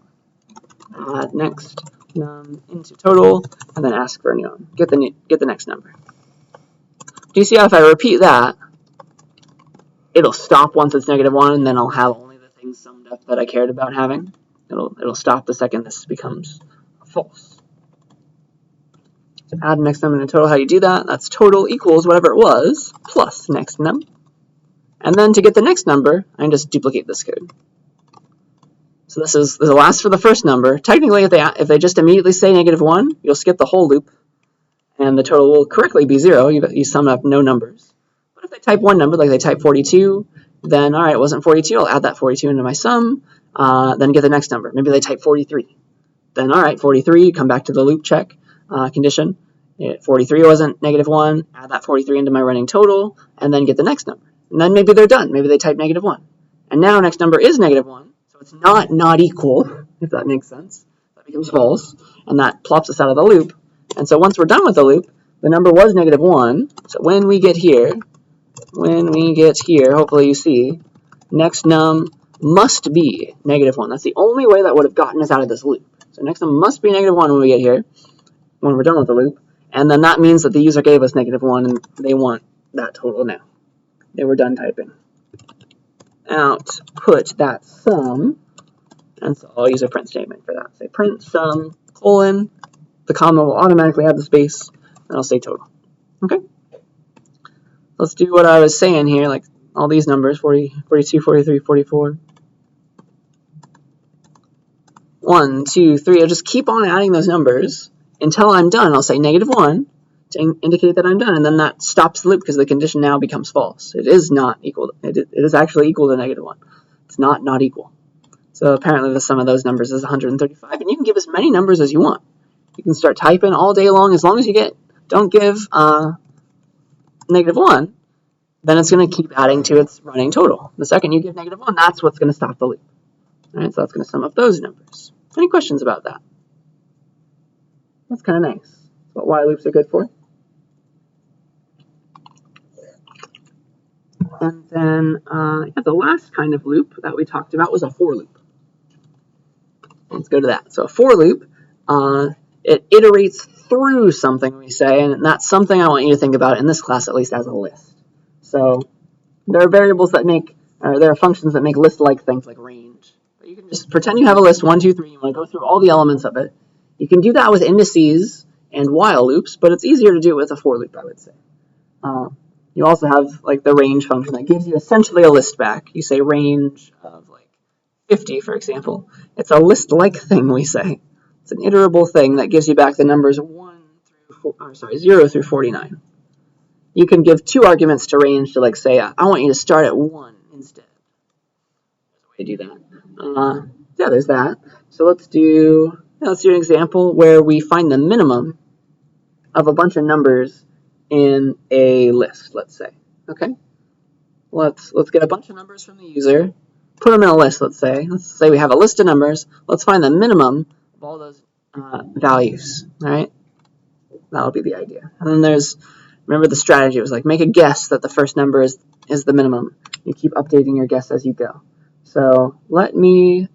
Speaker 1: one. Add next num into total, and then ask for a new one. Get the next number. Do you see how if I repeat that, it'll stop once it's -1, and then I'll have only the things summed up that I cared about having. It'll stop the second this becomes false. To add next num and total, how you do that? That's total equals whatever it was plus next num. And then to get the next number, I can just duplicate this code. So this is the last for the first number. Technically, if they just immediately say -1, you'll skip the whole loop, and the total will correctly be 0. You sum up no numbers. But if they type one number, like they type 42, then all right, it wasn't 42. I'll add that 42 into my sum, then get the next number. Maybe they type 43. Then all right, 43. Come back to the loop check condition. 43 wasn't -1. Add that 43 into my running total, and then get the next number. And then maybe they're done. Maybe they type -1, and now next number is -1. It's not equal, if that makes sense. That becomes false, and that plops us out of the loop. And so once we're done with the loop, the number was -1. So when we get here, hopefully you see, next num must be -1. That's the only way that would have gotten us out of this loop. So next num must be -1 when we get here, when we're done with the loop. And then that means that the user gave us -1, and they want that total now. They were done typing. Output that sum, and so I'll use a print statement for that. Say print sum, colon, the comma will automatically add the space, and I'll say total. Okay? Let's do what I was saying here, like all these numbers, 40, 42, 43, 44. 1, 2, 3, I'll just keep on adding those numbers until I'm done. I'll say -1 to indicate that I'm done, and then that stops the loop because the condition now becomes false. It is not equal. It is actually equal to -1. It's not equal. So apparently the sum of those numbers is 135, and you can give as many numbers as you want. You can start typing all day long as you don't give -1, then it's going to keep adding to its running total. The second you give -1, that's what's going to stop the loop. All right, so that's going to sum up those numbers. Any questions about that? That's kind of nice. That's what while loops are good for. And then the last kind of loop that we talked about was a for loop. Let's go to that. So a for loop, it iterates through something, we say, and that's something I want you to think about in this class, at least, as a list. So there are variables that make, or there are functions that make list-like things like range. But you can just pretend you have a list, 1, 2, 3, you want to go through all the elements of it. You can do that with indices and while loops, but it's easier to do it with a for loop, I would say. You also have like the range function that gives you essentially a list back. You say range of like 50, for example. It's a list-like thing, we say. It's an iterable thing that gives you back the numbers 0 through 49. You can give 2 arguments to range to like say, I want you to start at 1 instead. There's a way to do that. Yeah, there's that. So let's do an example where we find the minimum of a bunch of numbers in a list, let's say. Okay? Let's get a bunch of numbers from the user, put them in a list, let's say. Let's say we have a list of numbers. Let's find the minimum of all those values, all right? That'll be the idea. And then remember the strategy. It was like make a guess that the first number is the minimum. You keep updating your guess as you go. So let me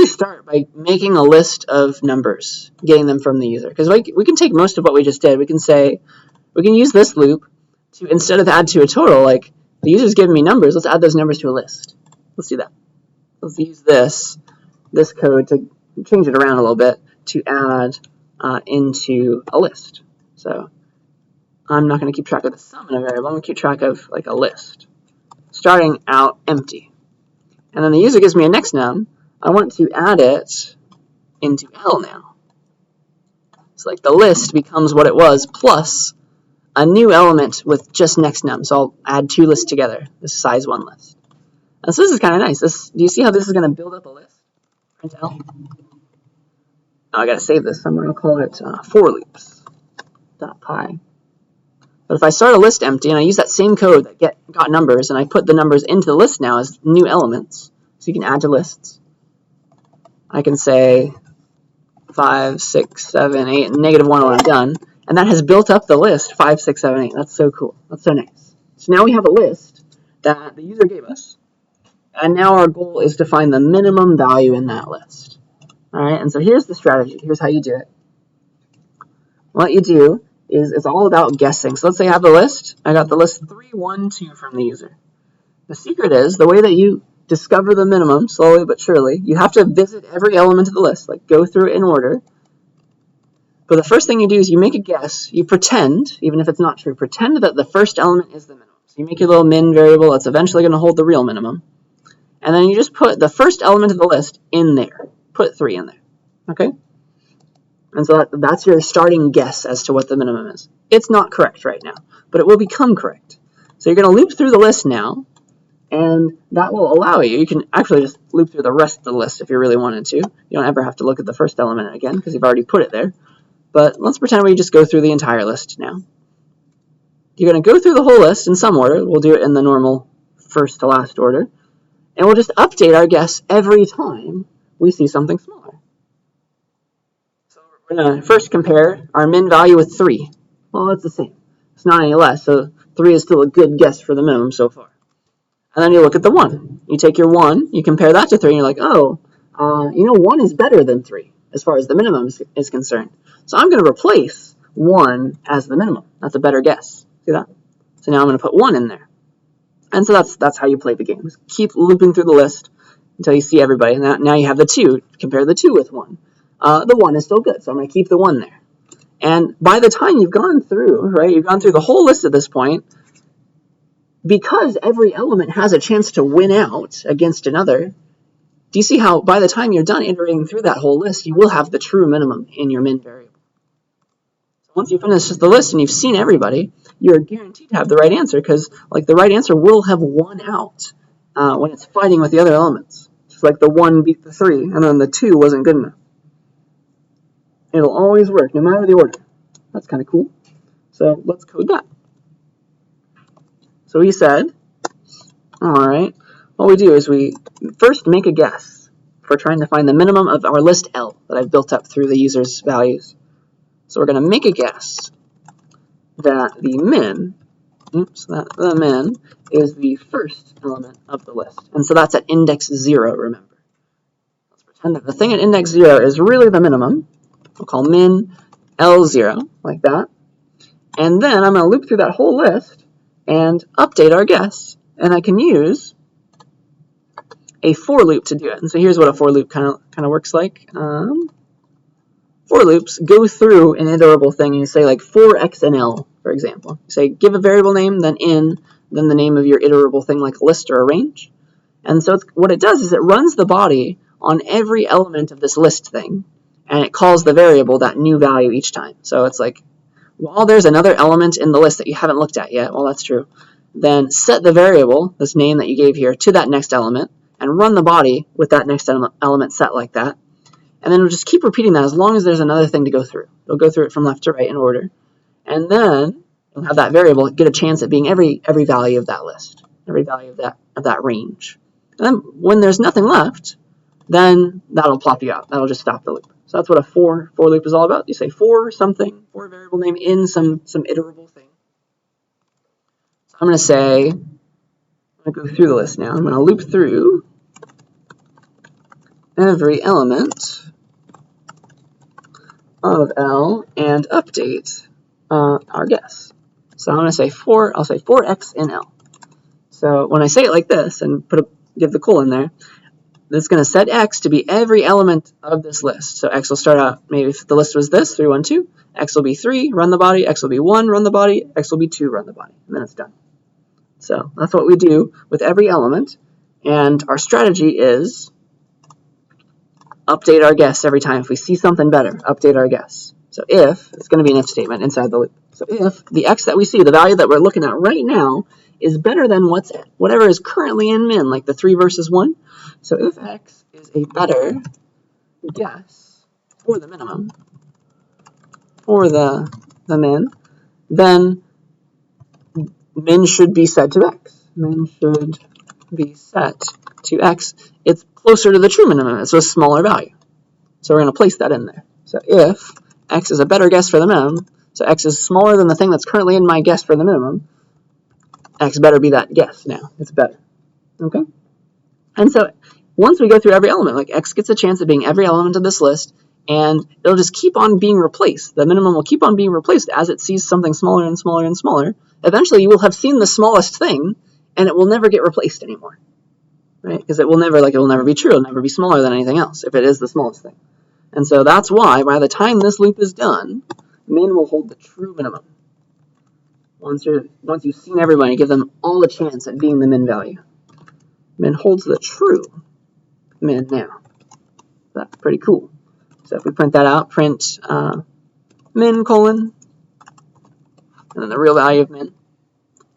Speaker 1: start by making a list of numbers, getting them from the user. Because we can take most of what we just did. We can use this loop to, instead of add to a total, like the user's giving me numbers, let's add those numbers to a list. Let's do that. Let's use this code to change it around a little bit to add into a list. So I'm not going to keep track of the sum in a variable. I'm going to keep track of like a list, starting out empty. And then the user gives me a next num. I want to add it into L now. So like the list becomes what it was plus a new element with just next num. So I'll add 2 lists together. This is size 1 list. And so this is kind of nice. Do you see how this is going to build up a list? Print L. Now I got to save this. I'm going to call it for loops.py. But if I start a list empty and I use that same code that got numbers and I put the numbers into the list now as new elements, so you can add to lists. I can say 5, 6, 7, 8, and -1 when I'm done. And that has built up the list 5, 6, 7, 8. That's so cool. That's so nice. So now we have a list that the user gave us. And now our goal is to find the minimum value in that list. All right, and so here's the strategy. Here's how you do it. What you do is it's all about guessing. So let's say I have a list. I got the list 3, 1, 2 from the user. The secret is the way that you discover the minimum, slowly but surely, you have to visit every element of the list, like go through it in order, But the first thing you do is you make a guess. You pretend, even if it's not true, pretend that the first element is the minimum. So you make your little min variable that's eventually going to hold the real minimum. And then you just put the first element of the list in there. Put 3 in there. Okay? And so that's your starting guess as to what the minimum is. It's not correct right now, but it will become correct. So you're going to loop through the list now, and that will allow you can actually just loop through the rest of the list if you really wanted to. You don't ever have to look at the first element again because you've already put it there. But let's pretend we just go through the entire list now. You're going to go through the whole list in some order. We'll do it in the normal first to last order. And we'll just update our guess every time we see something smaller. So we're going to first compare our min value with 3. Well, it's the same. It's not any less, so 3 is still a good guess for the minimum so far. And then you look at the 1. You take your 1, you compare that to 3, and you're like, oh, 1 is better than 3 as far as the minimum is concerned. So I'm going to replace 1 as the minimum. That's a better guess. See that? So now I'm going to put 1 in there. And so that's how you play the game. Just keep looping through the list until you see everybody. Now you have the 2. Compare the 2 with 1. The 1 is still good, so I'm going to keep the 1 there. And by the time you've gone through, right, you've gone through the whole list at this point, because every element has a chance to win out against another, do you see how by the time you're done iterating through that whole list, you will have the true minimum in your min variable? So once you finish the list and you've seen everybody, you're guaranteed to have the right answer because the right answer will have won out when it's fighting with the other elements. Just like the 1 beat the 3 and then the 2 wasn't good enough. It'll always work no matter the order. That's kind of cool. So let's code that. So we said, all right, what we do is we first make a guess for trying to find the minimum of our list L that I've built up through the user's values. So we're going to make a guess that the min is the first element of the list. And so that's at index 0, remember. Let's pretend that the thing at index 0 is really the minimum. We'll call min L0, like that. And then I'm going to loop through that whole list and update our guess. And I can use a for loop to do it. And so here's what a for loop kind of works like. For loops go through an iterable thing and you say for x and L, for example. You say give a variable name, then then the name of your iterable thing like a list or a range. And so what it does is it runs the body on every element of this list thing. And it calls the variable that new value each time. So it's like, while there's another element in the list that you haven't looked at yet, well, that's true, then set the variable, this name that you gave here, to that next element, and run the body with that next element set like that. And then we'll just keep repeating that as long as there's another thing to go through. It'll go through it from left to right in order. And then you'll have that variable get a chance at being every value of that list, every value of that range. And then when there's nothing left, then that'll plop you out. That'll just stop the loop. So that's what a for loop is all about. You say for something, for a variable name in some iterable thing. So I'm going to say, I'm going to go through the list now. I'm going to loop through every element of L and update our guess. So I'm going to say I'll say for x in L. So when I say it like this and give the colon there, it's going to set x to be every element of this list. So x will start out, maybe if the list was this, 3, 1, 2, x will be 3, run the body, x will be 1, run the body, x will be 2, run the body, and then it's done. So that's what we do with every element, and our strategy is update our guess every time. If we see something better, update our guess. So if, it's going to be an if statement inside the loop. So if the x that we see, the value that we're looking at right now, is better than whatever is currently in min, like the 3 versus 1. So if x is a better guess for the minimum, for the min, then min should be set to x. Min should be set to x. It's closer to the true minimum. It's a smaller value. So we're going to place that in there. So if x is a better guess for the minimum, so x is smaller than the thing that's currently in my guess for the minimum, x better be that guess now. It's better. Okay? And so once we go through every element, x gets a chance at being every element of this list, and it'll just keep on being replaced. The minimum will keep on being replaced as it sees something smaller and smaller and smaller. Eventually, you will have seen the smallest thing, and it will never get replaced anymore, right? Because it will never be true. It'll never be smaller than anything else if it is the smallest thing. And so that's why by the time this loop is done, min will hold the true minimum. Once you've seen everybody, give them all a chance at being the min value. Min holds the true min now. That's pretty cool. So if we print that out, print min colon, and then the real value of min.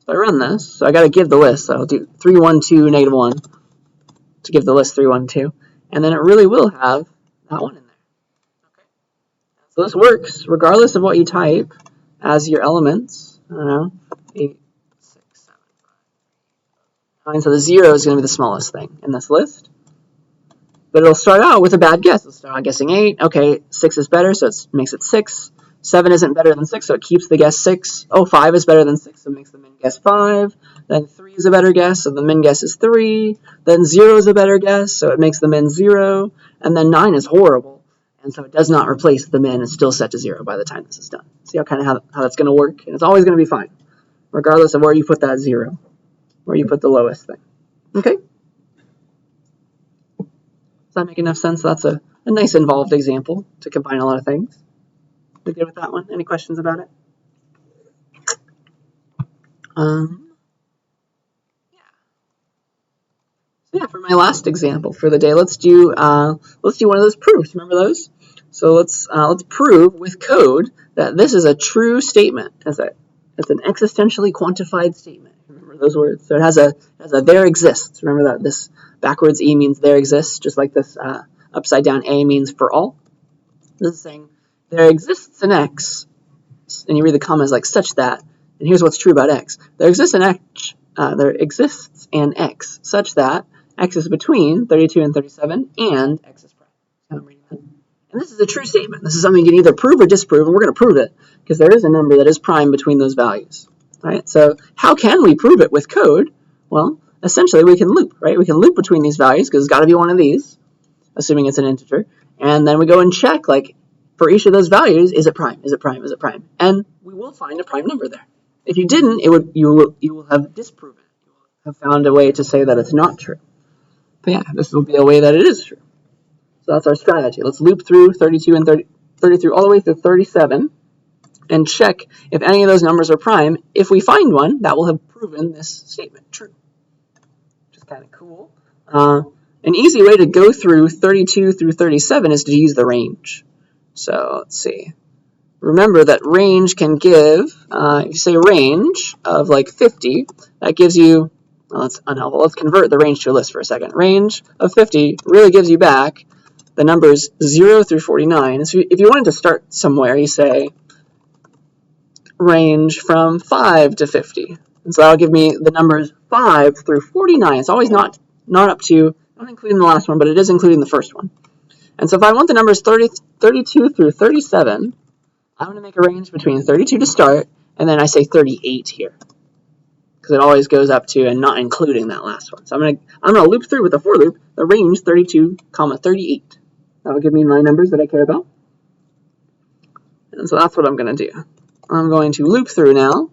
Speaker 1: So I run this, so I got to give the list. So I'll do 3, 1, 2, negative 1 to give the list 3, 1, 2. And then it really will have that one in there. Okay. So this works regardless of what you type as your elements. I don't know, 8, 6, 7, 5, 9. So the 0 is going to be the smallest thing in this list. But it'll start out with a bad guess. It'll start out guessing 8. Okay, 6 is better, so it makes it 6. 7 isn't better than 6, so it keeps the guess 6. Oh, 5 is better than 6, so it makes the min guess 5. Then 3 is a better guess, so the min guess is 3. Then 0 is a better guess, so it makes the min 0. And then 9 is horrible, and so it does not replace the min. It's still set to 0 by the time this is done. See how that's going to work? And it's always going to be fine, regardless of where you put that 0, where you put the lowest thing. Okay? Does that make enough sense? That's a nice involved example to combine a lot of things. We good with that one? Any questions about it? Yeah, for my last example for the day, let's do one of those proofs. Remember those? So let's prove with code that this is a true statement. It's an existentially quantified statement. Remember those words? So it has a there exists. Remember that this backwards E means there exists, just like this upside down A means for all. This is saying there exists an X, and you read the commas like such that, and here's what's true about X. There exists an X such that X is between 32 and 37, and X is prime. So I'm reading that. And this is a true statement. This is something you can either prove or disprove, and we're going to prove it, because there is a number that is prime between those values. Right? So how can we prove it with code? Well, essentially we can loop, right? We can loop between these values, because it's got to be one of these, assuming it's an integer, and then we go and check, like, for each of those values, is it prime? Is it prime? Is it prime? And we will find a prime number there. If you didn't, you will have disproven it. You will have found a way to say that it's not true. But yeah, this will be a way that it is true. So that's our strategy. Let's loop through 32 and 30 through all the way through 37 and check if any of those numbers are prime. If we find one, that will have proven this statement true, which is kind of cool. An easy way to go through 32 through 37 is to use the range. So let's see. Remember that range can give, if you say range of like 50, that gives you, well, that's unhelpful. Let's convert the range to a list for a second. Range of 50 really gives you back the numbers 0 through 49. So if you wanted to start somewhere, you say range from 5 to 50. And so that'll give me the numbers 5 through 49. It's always not up to, not including the last one, but it is including the first one. And so if I want the numbers 32 through 37, I'm going to make a range between 32 to start, and then I say 38 here, because it always goes up to and not including that last one. So I'm going to loop through with a for loop the range 32, 38. That will give me my numbers that I care about. And so that's what I'm going to do. I'm going to loop through now.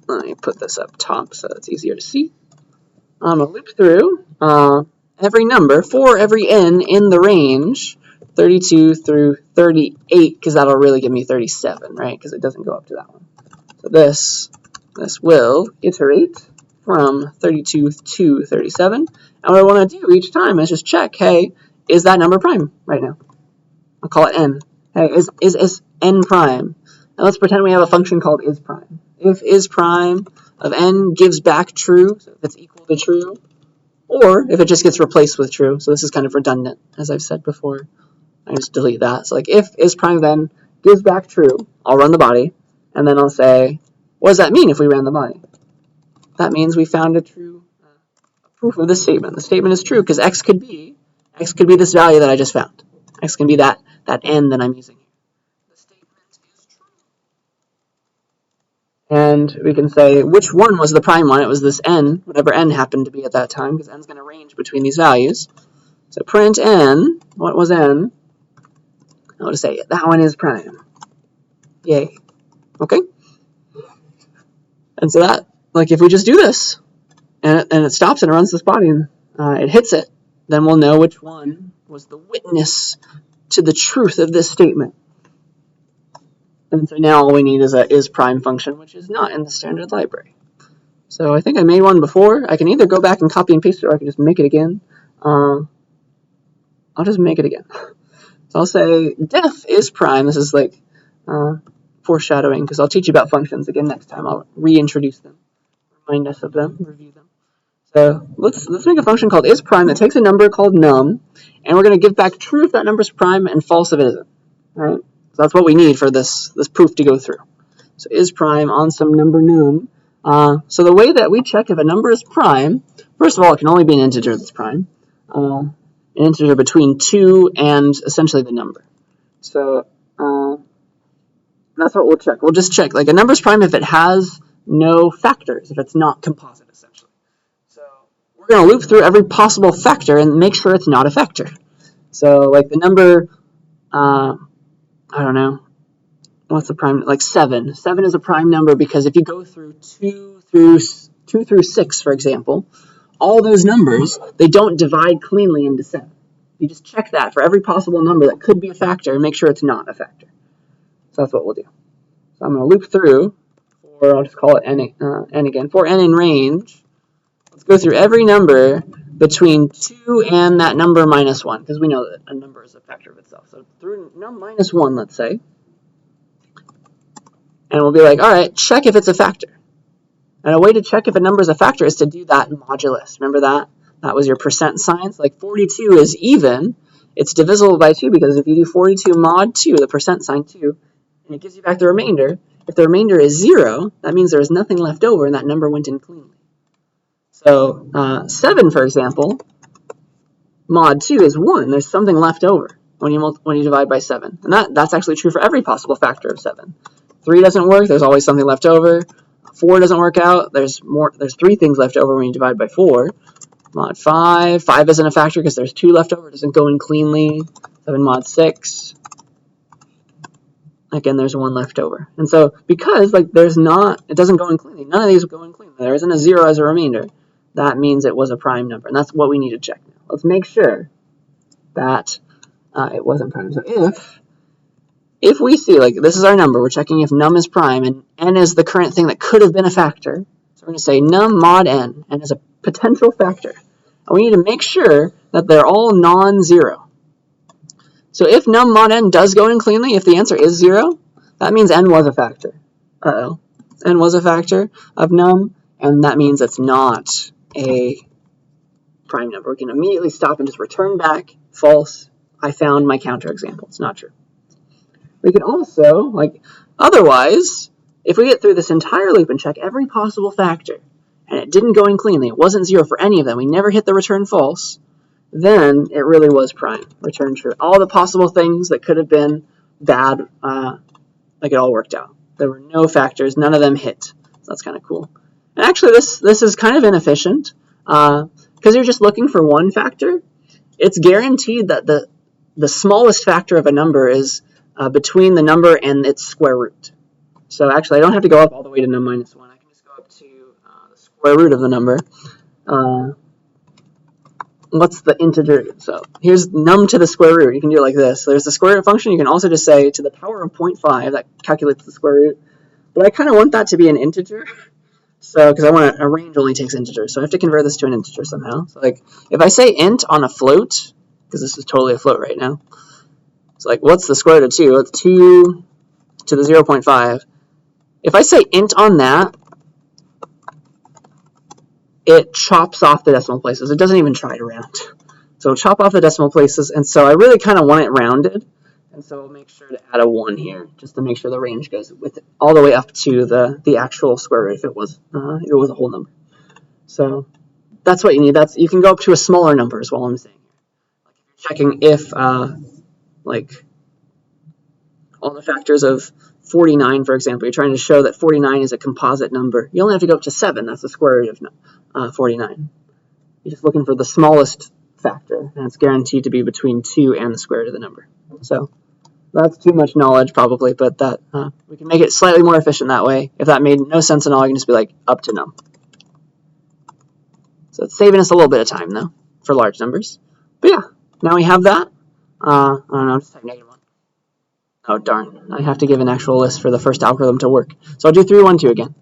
Speaker 1: Let me put this up top so it's easier to see. I'm going to loop through every number for every n in the range 32 through 38, because that'll really give me 37, right? Because it doesn't go up to that one. So this will iterate from 32 to 37. And what I want to do each time is just check, hey, is that number prime right now? I'll call it n. Hey, is n prime? And let's pretend we have a function called isPrime. If isPrime of n gives back true, so if it's equal to true, or if it just gets replaced with true. So this is kind of redundant, as I've said before. I just delete that. So like if isPrime then gives back true, I'll run the body, and then I'll say, what does that mean if we ran the body? That means we found a true proof of this statement. The statement is true because x could be this value that I just found. X can be that n that I'm using here. The statement is true. And we can say which one was the prime one. It was this n, whatever n happened to be at that time, because n is going to range between these values. So print n, what was n? I'll just say that one is prime. Yay. Okay? And so that, like if we just do this, and it stops and it runs this body and it hits it, then we'll know which one was the witness to the truth of this statement. And so now all we need is a isPrime function, which is not in the standard library. So I think I made one before. I can either go back and copy and paste it, or I can just make it again. I'll just make it again. So I'll say def isPrime. This is like foreshadowing, because I'll teach you about functions again next time. I'll reintroduce them, remind us of them, review them. So let's make a function called isPrime that takes a number called num, and we're going to give back true if that number is prime and false if it isn't. All right? So that's what we need for this proof to go through. So isPrime on some number num. So the way that we check if a number is prime, first of all, it can only be an integer that's prime. An integer between 2 and essentially the number. So that's what we'll check. We'll just check, like, a number is prime if it has no factors, if it's not composite, essentially. So we're going to loop through every possible factor and make sure it's not a factor. So, like, the number, I don't know, what's the prime, like 7. 7 is a prime number because if you go through 2 through 6, for example, all those numbers, they don't divide cleanly into 7. You just check that for every possible number that could be a factor and make sure it's not a factor. So that's what we'll do. So I'm going to loop through, or I'll just call it n again. For n in range, let's go through every number between 2 and that number minus 1, because we know that a number is a factor of itself. So through num minus 1, let's say, and we'll be like, all right, check if it's a factor. And a way to check if a number is a factor is to do that modulus. Remember that? That was your percent sign. So like 42 is even. It's divisible by 2 because if you do 42 mod 2, the percent sign 2, and it gives you back the remainder, if the remainder is 0, that means there is nothing left over and that number went in cleanly. So 7, for example, mod 2 is 1. There's something left over when you divide by 7. And that's actually true for every possible factor of 7. 3 doesn't work, there's always something left over. 4 doesn't work out, there's 3 things left over when you divide by 4. Mod 5 isn't a factor because there's 2 left over, it doesn't go in cleanly. 7 mod 6, again, there's 1 left over. And so because it doesn't go in cleanly, none of these go in cleanly, there isn't a 0 as a remainder, that means it was a prime number. And that's what we need to check now. Let's make sure that it wasn't prime. So if we see, like, this is our number, we're checking if num is prime, and n is the current thing that could have been a factor. So we're going to say num mod n is a potential factor. And we need to make sure that they're all non-zero. So if num mod n does go in cleanly, if the answer is 0, that means n was a factor. N was a factor of num, and that means it's not a prime number. We can immediately stop and just return back false. I found my counterexample. It's not true. We can also, otherwise, if we get through this entire loop and check every possible factor, and it didn't go in cleanly, it wasn't 0 for any of them, we never hit the return false, then it really was prime, return true. All the possible things that could have been bad, it all worked out. There were no factors, none of them hit. So that's kind of cool. And actually, this is kind of inefficient, because you're just looking for one factor. It's guaranteed that the smallest factor of a number is between the number and its square root. So actually, I don't have to go up all the way to num minus 1. I can just go up to the square root of the number. What's the integer? So here's num to the square root. You can do it like this. So there's the square root function. You can also just say to the power of 0.5. That calculates the square root. But I kind of want that to be an integer. So because I want a range only takes integers. So I have to convert this to an integer somehow. So if I say int on a float, because this is totally a float right now. So what's the square root of 2? It's 2 to the 0.5. If I say int on that, it chops off the decimal places. It doesn't even try to round. So it'll chop off the decimal places, and so I really kind of want it rounded. And so we'll make sure to add a 1 here, just to make sure the range goes with it all the way up to the actual square root if it was a whole number. So that's what you need. You can go up to a smaller number is all I'm saying. If you're checking if all the factors of 49, for example, you're trying to show that 49 is a composite number. You only have to go up to 7. That's the square root of 49. You're just looking for the smallest factor, and it's guaranteed to be between 2 and the square root of the number. So that's too much knowledge, probably, but that we can make it slightly more efficient that way. If that made no sense at all, I can just be up to num. So it's saving us a little bit of time, though, for large numbers. But yeah, now we have that. I don't know, just type -1. Oh, darn. I have to give an actual list for the first algorithm to work. So I'll do 3, 1, 2 again.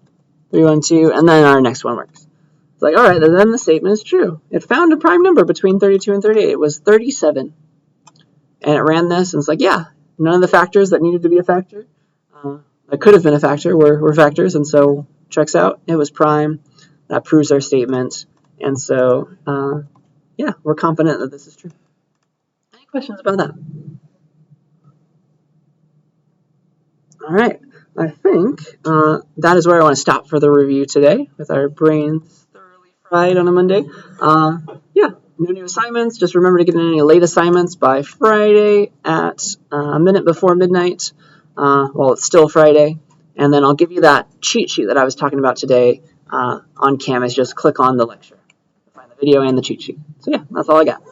Speaker 1: 3, 1, 2, and then our next one works. It's like, all right, then the statement is true. It found a prime number between 32 and 38. It was 37. And it ran this, and it's like, yeah, none of the factors that needed to be a factor, that could have been a factor, were factors, and so checks out. It was prime. That proves our statement. And so, yeah, we're confident that this is true. Any questions about that? All right, I think that is where I want to stop for the review today, with our brains thoroughly fried on a Monday. Yeah, no new assignments. Just remember to get in any late assignments by Friday at a minute before midnight. Well, it's still Friday. And then I'll give you that cheat sheet that I was talking about today on Canvas. Just click on the lecture to find the video and the cheat sheet. So yeah, that's all I got.